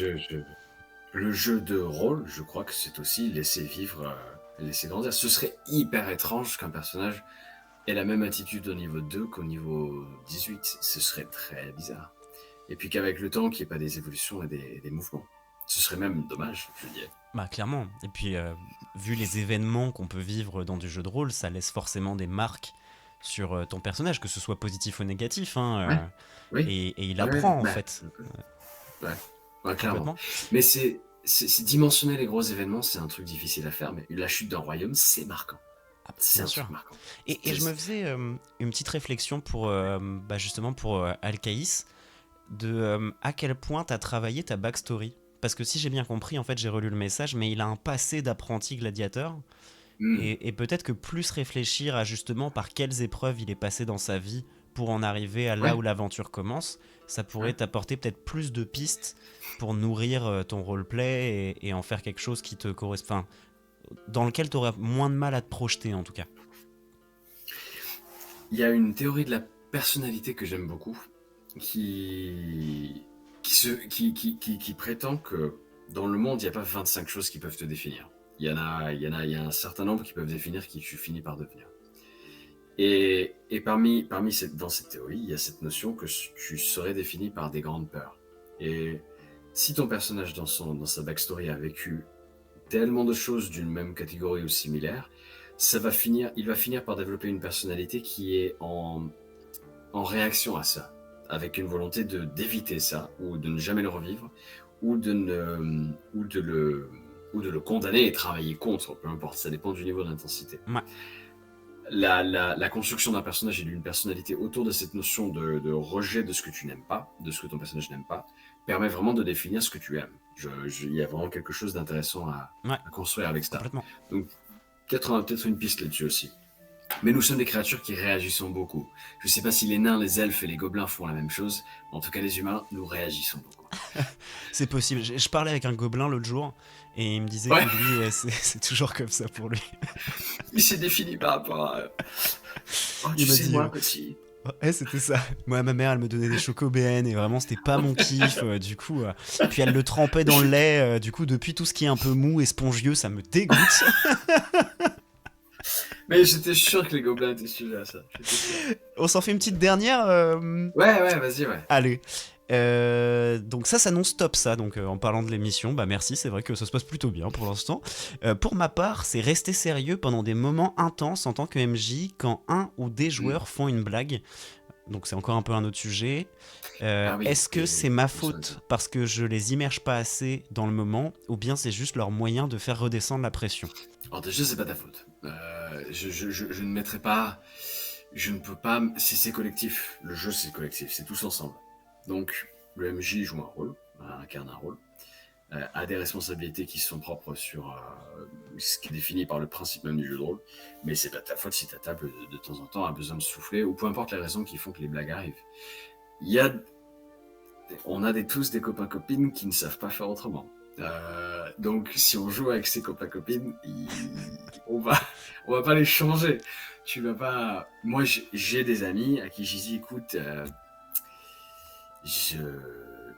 Le jeu de rôle, je crois que c'est aussi laisser vivre, laisser grandir. Ce serait hyper étrange qu'un personnage ait la même attitude au niveau 2 qu'au niveau 18. Ce serait très bizarre. Et puis qu'avec le temps, qu'il n'y ait pas des évolutions et des mouvements. Ce serait même dommage, je dirais. Bah clairement. Et puis vu les événements qu'on peut vivre dans du jeu de rôle, ça laisse forcément des marques sur ton personnage, que ce soit positif ou négatif, hein, Ouais, oui. et il Ouais, apprend en bah, fait, ouais, ouais, clairement. complètement. Mais c'est dimensionner les gros événements, c'est un truc difficile à faire, mais la chute d'un royaume, c'est marquant. Ah, C'est bien un truc sûr. marquant. Et je me faisais une petite réflexion pour justement pour Alcaïs, de à quel point t'as travaillé ta backstory. Parce que si j'ai bien compris, en fait j'ai relu le message, mais il a un passé d'apprenti gladiateur. Hmm, Et peut-être que plus réfléchir à justement par quelles épreuves il est passé dans sa vie pour en arriver à là ouais, où l'aventure commence, ça pourrait ouais. t'apporter peut-être plus de pistes pour nourrir ton roleplay et en faire quelque chose qui te correspond, enfin, dans lequel tu auras moins de mal à te projeter en tout cas. Il y a une théorie de la personnalité que j'aime beaucoup, qui, qui prétend que dans le monde, il n'y a pas 25 choses qui peuvent te définir. Il y a un certain nombre qui peuvent définir qui tu finis par devenir. Et dans cette théorie, il y a cette notion que tu serais défini par des grandes peurs. Et si ton personnage, dans sa backstory, a vécu tellement de choses d'une même catégorie ou similaire, il va finir par développer une personnalité qui est en réaction à ça, avec une volonté d'éviter ça, ou de ne jamais le revivre, ou ou de le condamner et travailler contre, peu importe, ça dépend du niveau d'intensité. Ouais, La construction d'un personnage et d'une personnalité autour de cette notion de rejet de ce que tu n'aimes pas, de ce que ton personnage n'aime pas, permet vraiment de définir ce que tu aimes. Il y a vraiment quelque chose d'intéressant ouais, à construire avec ça. complètement. Donc, peut-être une piste là-dessus aussi. Mais nous sommes des créatures qui réagissons beaucoup. Je ne sais pas si les nains, les elfes et les gobelins font la même chose, mais en tout cas les humains, nous réagissons beaucoup. C'est possible. Je parlais avec un gobelin l'autre jour et il me disait Ouais, que lui, c'est toujours comme ça pour lui. il s'est défini par rapport à... Oh, Il tu m'a sais, dit moi, petit. Ouais, c'était ça. Moi, ma mère, elle me donnait des chocobéennes et vraiment, c'était pas mon kiff. Du coup, puis elle le trempait dans le lait. Du coup, depuis, tout ce qui est un peu mou et spongieux, ça me dégoûte. Mais j'étais sûr que les gobelins étaient sujets à ça. J'étais sûr. On s'en fait une petite dernière. Ouais, ouais, vas-y, ouais. Allez. Donc ça non-stop ça, donc en parlant de l'émission, bah merci, c'est vrai que ça se passe plutôt bien pour l'instant. Pour ma part, c'est rester sérieux pendant des moments intenses en tant que MJ quand un ou des Hmm. joueurs font une blague. Donc c'est encore un peu un autre sujet. Ah oui, Est-ce que c'est ma on s'en est faute parce que je les immerge pas assez dans le moment, ou bien c'est juste leur moyen de faire redescendre la pression? Alors déjà, c'est pas ta faute. Je ne mettrai pas... Je ne peux pas... C'est collectif. Le jeu, c'est collectif. C'est tous ensemble. Donc, le MJ joue un rôle, incarne un rôle, a des responsabilités qui sont propres sur ce qui est défini par le principe même du jeu de rôle. Mais c'est pas ta faute si ta table, de temps en temps, a besoin de souffler, ou peu importe les raisons qui font que les blagues arrivent. Il y a... On a tous des copains-copines qui ne savent pas faire autrement. Donc, si on joue avec ses copains-copines, on va pas les changer. Tu vas pas. Moi, j'ai des amis à qui j'ai dit, écoute, je,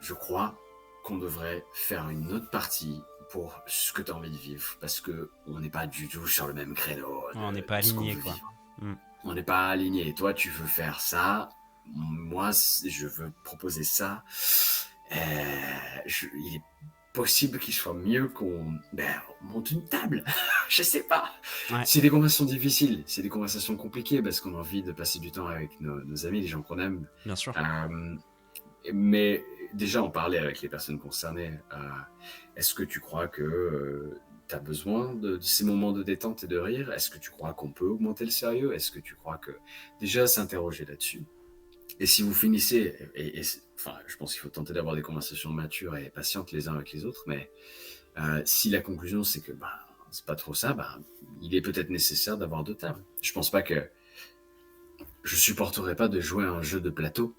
je crois qu'on devrait faire une autre partie pour ce que tu as envie de vivre, parce que on n'est pas du tout sur le même créneau On n'est pas de ce qu'on aligné veut quoi. vivre. Hmm. On n'est pas aligné. Toi, tu veux faire ça. Moi, je veux proposer ça. Il est possible qu'il soit mieux qu'on monte une table. Je sais pas. Ouais. C'est des conversations difficiles, c'est des conversations compliquées parce qu'on a envie de passer du temps avec nos amis, les gens qu'on aime. Bien sûr. Mais déjà, en parler avec les personnes concernées. Est-ce que tu crois que tu as besoin de ces moments de détente et de rire? Est-ce que tu crois qu'on peut augmenter le sérieux? Est-ce que tu crois que... Déjà, s'interroger là-dessus. Et si vous finissez, enfin, je pense qu'il faut tenter d'avoir des conversations matures et patientes les uns avec les autres, mais si la conclusion c'est que c'est pas trop ça, il est peut-être nécessaire d'avoir deux tables. Je pense pas que je supporterais pas de jouer à un jeu de plateau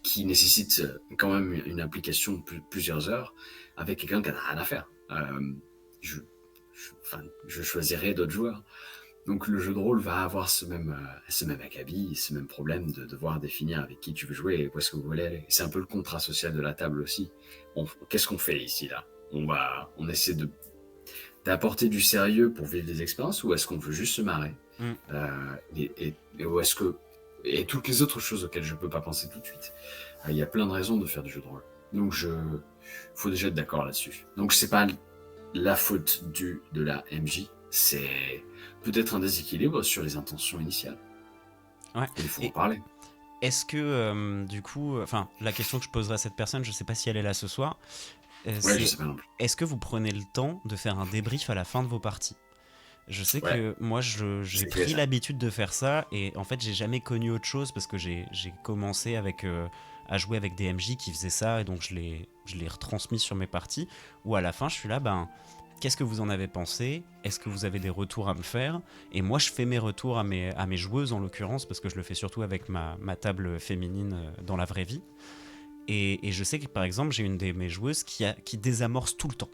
qui nécessite quand même une implication plusieurs heures avec quelqu'un qui n'a rien à faire. Je choisirais d'autres joueurs. Donc le jeu de rôle va avoir ce même acabit, ce même problème de devoir définir avec qui tu veux jouer et où est-ce que vous voulez aller. C'est un peu le contrat social de la table aussi. Qu'est-ce qu'on fait ici là? On essaie d'apporter du sérieux pour vivre des expériences, ou est-ce qu'on veut juste se marrer? Et où est-ce que... Et toutes les autres choses auxquelles je peux pas penser tout de suite. Il y a plein de raisons de faire du jeu de rôle. Donc faut déjà être d'accord là-dessus. Donc c'est pas la faute de la MJ, c'est peut-être un déséquilibre sur les intentions initiales. Ouais. Et il faut en parler. Est-ce que, du coup, enfin, la question que je poserai à cette personne, je sais pas si elle est là ce soir, Ouais, je sais pas non plus. est-ce que vous prenez le temps de faire un débrief à la fin de vos parties? Je sais Ouais. que moi, j'ai C'est pris ça. l'habitude de faire ça, et en fait, j'ai jamais connu autre chose parce que j'ai commencé à jouer avec des MJ qui faisaient ça, et donc je l'ai retransmis sur mes parties, où à la fin, je suis là, qu'est-ce que vous en avez pensé? Est-ce que vous avez des retours à me faire? Et moi, je fais mes retours à mes joueuses, en l'occurrence, parce que je le fais surtout avec ma table féminine dans la vraie vie. Et je sais que, par exemple, j'ai une de mes joueuses qui désamorce tout le temps.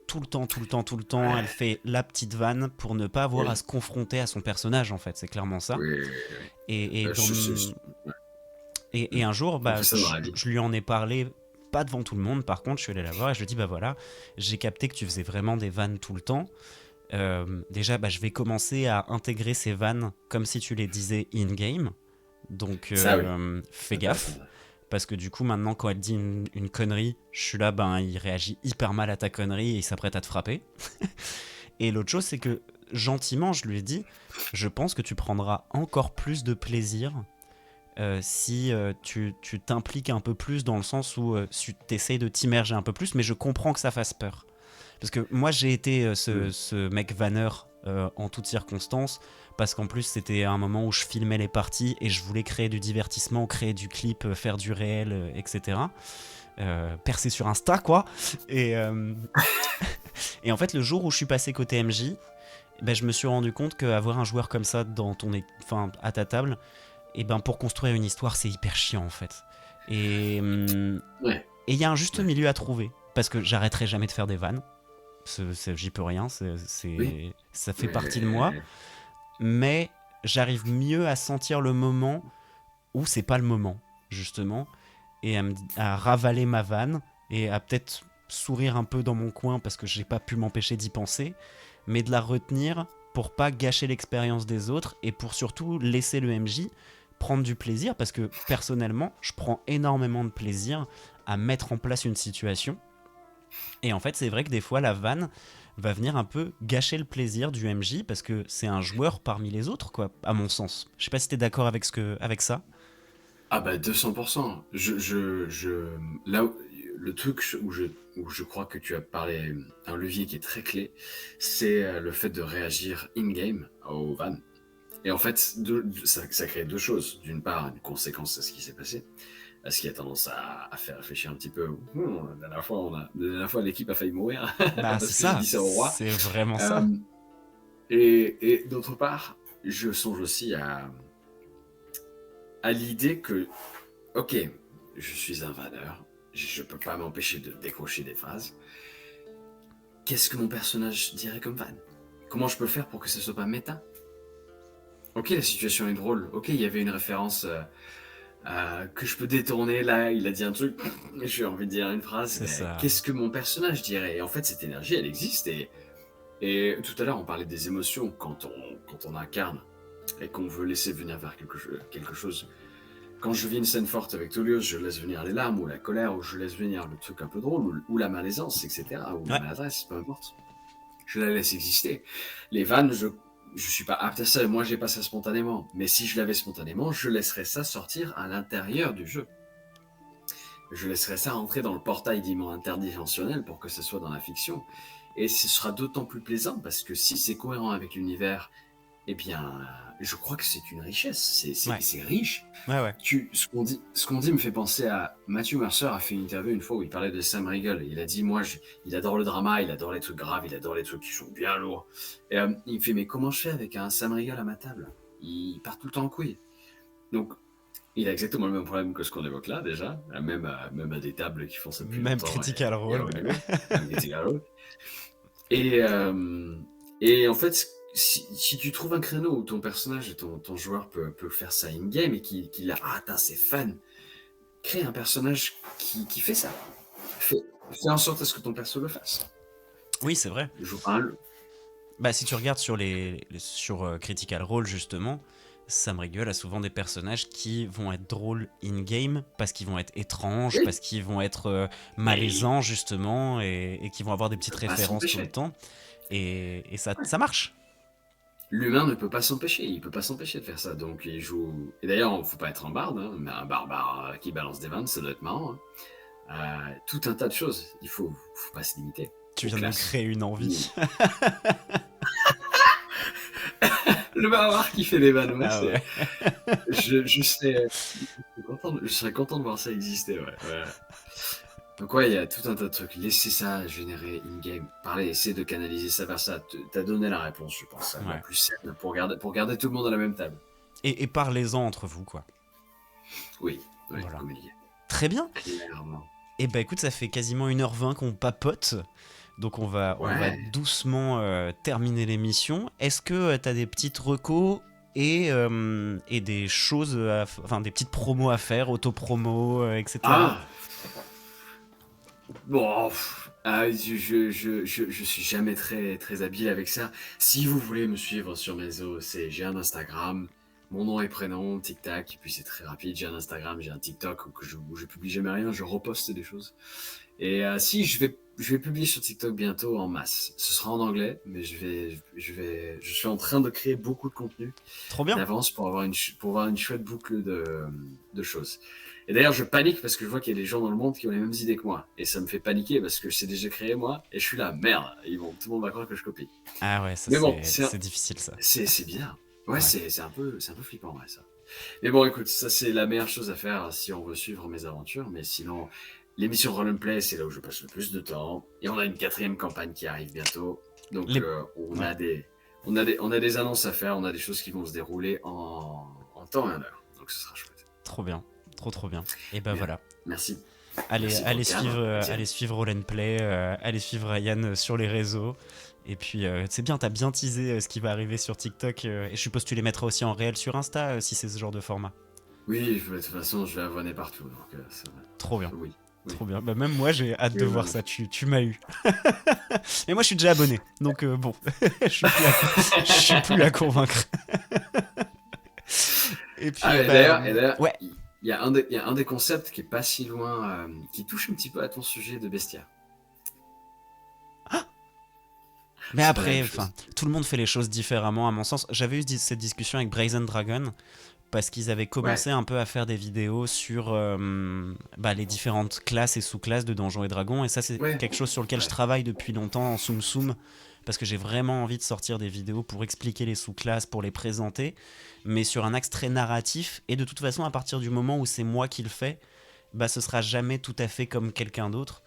Tout le temps, tout le temps, tout le temps. Elle fait la petite vanne pour ne pas avoir à se confronter à son personnage, en fait. C'est clairement ça. Oui. Et, Ouais. et un jour, On fait ça dans la vie. je lui en ai parlé, pas devant tout le monde, par contre, je suis allé la voir et je lui ai dit, voilà, j'ai capté que tu faisais vraiment des vannes tout le temps. Déjà, je vais commencer à intégrer ces vannes comme si tu les disais in-game. Donc, Ça, oui. fais gaffe. Parce que du coup, maintenant, quand elle dit une connerie, je suis là, il réagit hyper mal à ta connerie et il s'apprête à te frapper. Et l'autre chose, c'est que gentiment, je lui ai dit, je pense que tu prendras encore plus de plaisir si tu t'impliques un peu plus, dans le sens où tu essayes de t'immerger un peu plus, mais je comprends que ça fasse peur. Parce que moi, j'ai été ce mec vanneur en toutes circonstances, parce qu'en plus, c'était un moment où je filmais les parties et je voulais créer du divertissement, créer du clip, faire du réel, etc. Percer sur Insta, quoi. Et en fait, le jour où je suis passé côté MJ, je me suis rendu compte qu'avoir un joueur comme ça à ta table, pour construire une histoire, c'est hyper chiant, en fait. Et il y a un juste milieu à trouver, parce que j'arrêterai jamais de faire des vannes. J'y peux rien, ça fait partie de moi. Mais j'arrive mieux à sentir le moment ou c'est pas le moment, justement, et à ravaler ma vanne, et à peut-être sourire un peu dans mon coin parce que j'ai pas pu m'empêcher d'y penser, mais de la retenir pour pas gâcher l'expérience des autres et pour surtout laisser le MJ prendre du plaisir, parce que personnellement, je prends énormément de plaisir à mettre en place une situation. Et en fait, c'est vrai que des fois, la vanne va venir un peu gâcher le plaisir du MJ parce que c'est un joueur parmi les autres, quoi, à mon sens. Je sais pas si t'es d'accord avec ça. Ah bah 200%. Là, le truc où je crois que tu as parlé, un levier qui est très clé, c'est le fait de réagir in-game au van. Et en fait, ça crée deux choses. D'une part, une conséquence à ce qui s'est passé, à ce qui a tendance à faire réfléchir un petit peu. La dernière fois, l'équipe a failli mourir Bah, c'est parce que j'ai ça, dit ça au roi. c'est vraiment Euh, ça. et d'autre part, je songe aussi à l'idée que, ok, je suis un vanneur, je peux pas m'empêcher de décrocher des phrases. Qu'est-ce que mon personnage dirait comme van? Comment je peux faire pour que ce soit pas méta? Ok, la situation est drôle. Ok, il y avait une référence que je peux détourner. Là, il a dit un truc, j'ai envie de dire une phrase. C'est Mais ça. qu'est-ce que mon personnage dirait? Et en fait, cette énergie, elle existe. Et tout à l'heure, on parlait des émotions quand on incarne et qu'on veut laisser venir vers quelque chose. Quand je vis une scène forte avec Toulouse, je laisse venir les larmes ou la colère, ou je laisse venir le truc un peu drôle, ou la malaisance, etc., ou la Ouais, maladresse, peu importe. Je la laisse exister. Les vannes, je suis pas apte à ça, moi j'ai pas ça spontanément. Mais si je l'avais spontanément, je laisserais ça sortir à l'intérieur du jeu. Je laisserais ça rentrer dans le portail interdimensionnel pour que ce soit dans la fiction. Et ce sera d'autant plus plaisant parce que si c'est cohérent avec l'univers, eh bien, je crois que c'est une richesse. ouais, C'est riche. ouais. Ce qu'on dit me fait penser à Matthew Mercer a fait une interview une fois où il parlait de Sam Riegel. Il a dit il adore le drama, il adore les trucs graves, il adore les trucs qui sont bien lourds. Et il me fait mais comment je fais avec un Sam Riegel à ma table? Il part tout le temps en couille. Donc il a exactement le même problème que ce qu'on évoque là déjà, même à des tables qui font ça depuis Même longtemps Critical et à Role, haut ouais. niveau, même Critical Role. Et, euh, et en fait, si tu trouves un créneau où ton personnage et ton joueur peut faire ça in-game et qu'il a « Ah, c'est fun », crée un personnage qui fait ça. Fais, fais en sorte à ce que ton perso le fasse. Oui, c'est vrai. Joue un... Bah, si tu regardes sur Critical Role, justement, Sam Riegel a souvent des personnages qui vont être drôles in-game parce qu'ils vont être étranges, Oui, parce qu'ils vont être mais malaisants, justement, et qui vont avoir des il petites peut pas références tout le s'empêcher. temps. Et ça marche. L'humain ne peut pas s'empêcher, il peut pas s'empêcher de faire ça. Donc il joue. Et d'ailleurs, faut pas être un barde, hein, mais un barbare qui balance des vannes, ça doit être marrant. Hein. Tout un tas de choses. Faut pas se limiter Tu aux viens de me classes. créer une Minimum. envie. Le barbare qui fait des vannes, ouais, Ah c'est. ouais. Je serais content de voir ça exister, ouais. Ouais. Donc ouais, il y a tout un tas de trucs. Laissez ça générer in-game. Parler, essayer de canaliser ça vers ça. T'as donné la réponse, je pense, la Ouais. plus saine pour garder tout le monde à la même table. Et parlez-en entre vous, quoi. Oui, oui, Voilà. comme il dit. Très bien. Clairement. Et bah écoute, ça fait quasiment 1h20 qu'on papote. Donc on va Ouais. doucement terminer l'émission. Est-ce que t'as des petites recos et des choses, enfin des petites promos à faire, auto-promo, etc. Ah bon, je suis jamais très habile avec ça. Si vous voulez me suivre sur mes réseaux, j'ai un Instagram, mon nom et prénom, tic-tac, et puis c'est très rapide. J'ai un Instagram, j'ai un TikTok où je publie jamais rien, je reposte des choses. Et si je vais publier sur TikTok bientôt en masse. Ce sera en anglais, mais je suis en train de créer beaucoup de contenu Trop bien. d'avance pour avoir une chouette boucle de choses. Et d'ailleurs, je panique parce que je vois qu'il y a des gens dans le monde qui ont les mêmes idées que moi. Et ça me fait paniquer parce que c'est déjà créé moi et je suis là, merde, tout le monde va croire que je copie. Ah ouais, ça Mais bon, c'est difficile ça. c'est bizarre. Ouais, Ouais. c'est un peu flippant, ouais, ça. Mais bon, écoute, ça c'est la meilleure chose à faire si on veut suivre mes aventures. Mais sinon, l'émission Roll and Play, c'est là où je passe le plus de temps. Et on a une 4e campagne qui arrive bientôt. Donc, Les... on Ouais. a on a des annonces à faire, on a des choses qui vont se dérouler en temps et en heure. Donc, ce sera chouette. Trop bien. Trop bien. Et ben Bien. voilà. Merci. Allez, Merci pour le cadre, allez Étienne. suivre Roll and Play, allez suivre Ryan sur les réseaux. Et puis, c'est bien, t'as bien teasé ce qui va arriver sur TikTok. Et je suppose que tu les mettras aussi en réel sur Insta si c'est ce genre de format. Oui, de toute façon, je vais abonner partout, donc ça va. Trop bien. Oui. Oui. Trop bien. Bah, même moi, j'ai hâte de Oui, voir oui. ça. Tu m'as eu. Et moi, je suis déjà abonné. Donc, bon, je suis plus à convaincre. Et puis, Ah, bah, et d'ailleurs, ouais. il y a un des concepts qui est pas si loin, qui touche un petit peu à ton sujet de bestiaire. Mais C'est pas la après, même enfin, chose. tout le monde fait les choses différemment, à mon sens. J'avais eu cette discussion avec Brazen Dragon parce qu'ils avaient Ouais, commencé un peu à faire des vidéos sur les différentes classes et sous-classes de Donjons et Dragons. Et ça, c'est ouais, quelque chose sur lequel je ouais. travaille depuis longtemps en Tsum Tsum. Parce que j'ai vraiment envie de sortir des vidéos pour expliquer les sous-classes, pour les présenter, mais sur un axe très narratif. Et de toute façon, à partir du moment où c'est moi qui le fais, bah, ce sera jamais tout à fait comme quelqu'un d'autre.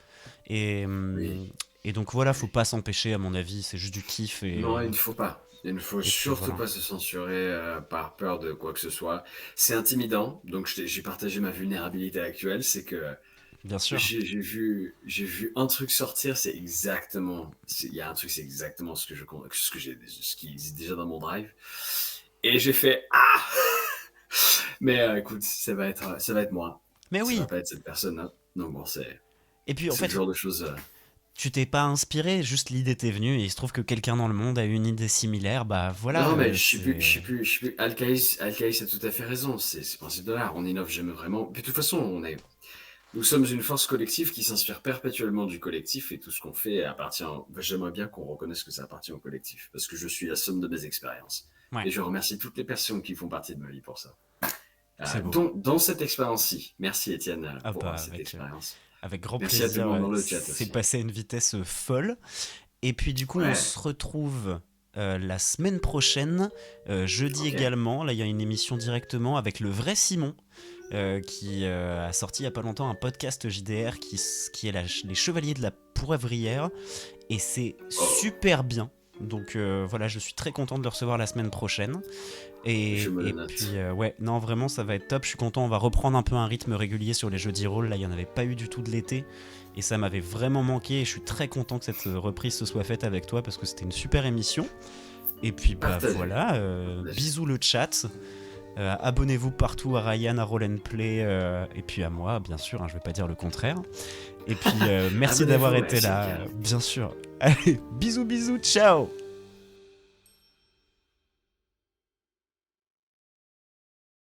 Et, Oui. et donc voilà, faut pas s'empêcher, à mon avis, c'est juste du kiff. Non, il ne faut pas. Il ne faut Et puis surtout voilà, pas se censurer par peur de quoi que ce soit. C'est intimidant, donc j'ai partagé ma vulnérabilité actuelle, c'est que bien sûr. j'ai vu un truc sortir, c'est exactement, il y a un truc, c'est exactement ce qui existe déjà dans mon drive. Et j'ai fait ah. Mais écoute, ça va être moi. Mais Ça va oui. pas être cette personne-là. Donc bon, Et puis en c'est le fait, genre de choses. tu t'es pas inspiré, juste l'idée t'est venue, et il se trouve que quelqu'un dans le monde a eu une idée similaire, bah voilà, Non, mais c'est... je sais plus. Alcaïs a tout à fait raison. C'est le principe de l'art. On innove jamais vraiment. Puis de toute façon, nous sommes une force collective qui s'inspire perpétuellement du collectif et tout ce qu'on fait appartient. J'aimerais bien qu'on reconnaisse que ça appartient au collectif parce que je suis la somme de mes expériences. Ouais, Et je remercie toutes les personnes qui font partie de ma vie pour ça. c'est beau. Dans cette expérience-ci, merci Étienne Ah pour bah cette expérience. avec grand Merci à tout le plaisir, monde dans le chat c'est aussi. passé à une vitesse folle. Et puis du coup, on Ouais, se retrouve la semaine prochaine, jeudi ok. également. Là, il y a une émission directement avec le vrai Simon, qui a sorti il y a pas longtemps un podcast JDR qui est les Chevaliers de la Poivrière. Et c'est Oh, super bien. Donc voilà, je suis très content de le recevoir la semaine prochaine. je me le Et puis note. ouais, non vraiment ça va être top, je suis content, on va reprendre un peu un rythme régulier sur les jeux d'e-roll, là il n'y en avait pas eu du tout de l'été, et ça m'avait vraiment manqué, et je suis très content que cette reprise se soit faite avec toi, parce que c'était une super émission. Et puis bah Partagé. voilà, Partagé. bisous le chat, abonnez-vous partout à Ryan, à Roll Play, et puis à moi bien sûr, hein, je vais pas dire le contraire. Et puis merci d'avoir Abonnez-vous, ouais, été c'est le là, cas. bien sûr. Allez, bisous bisous, ciao.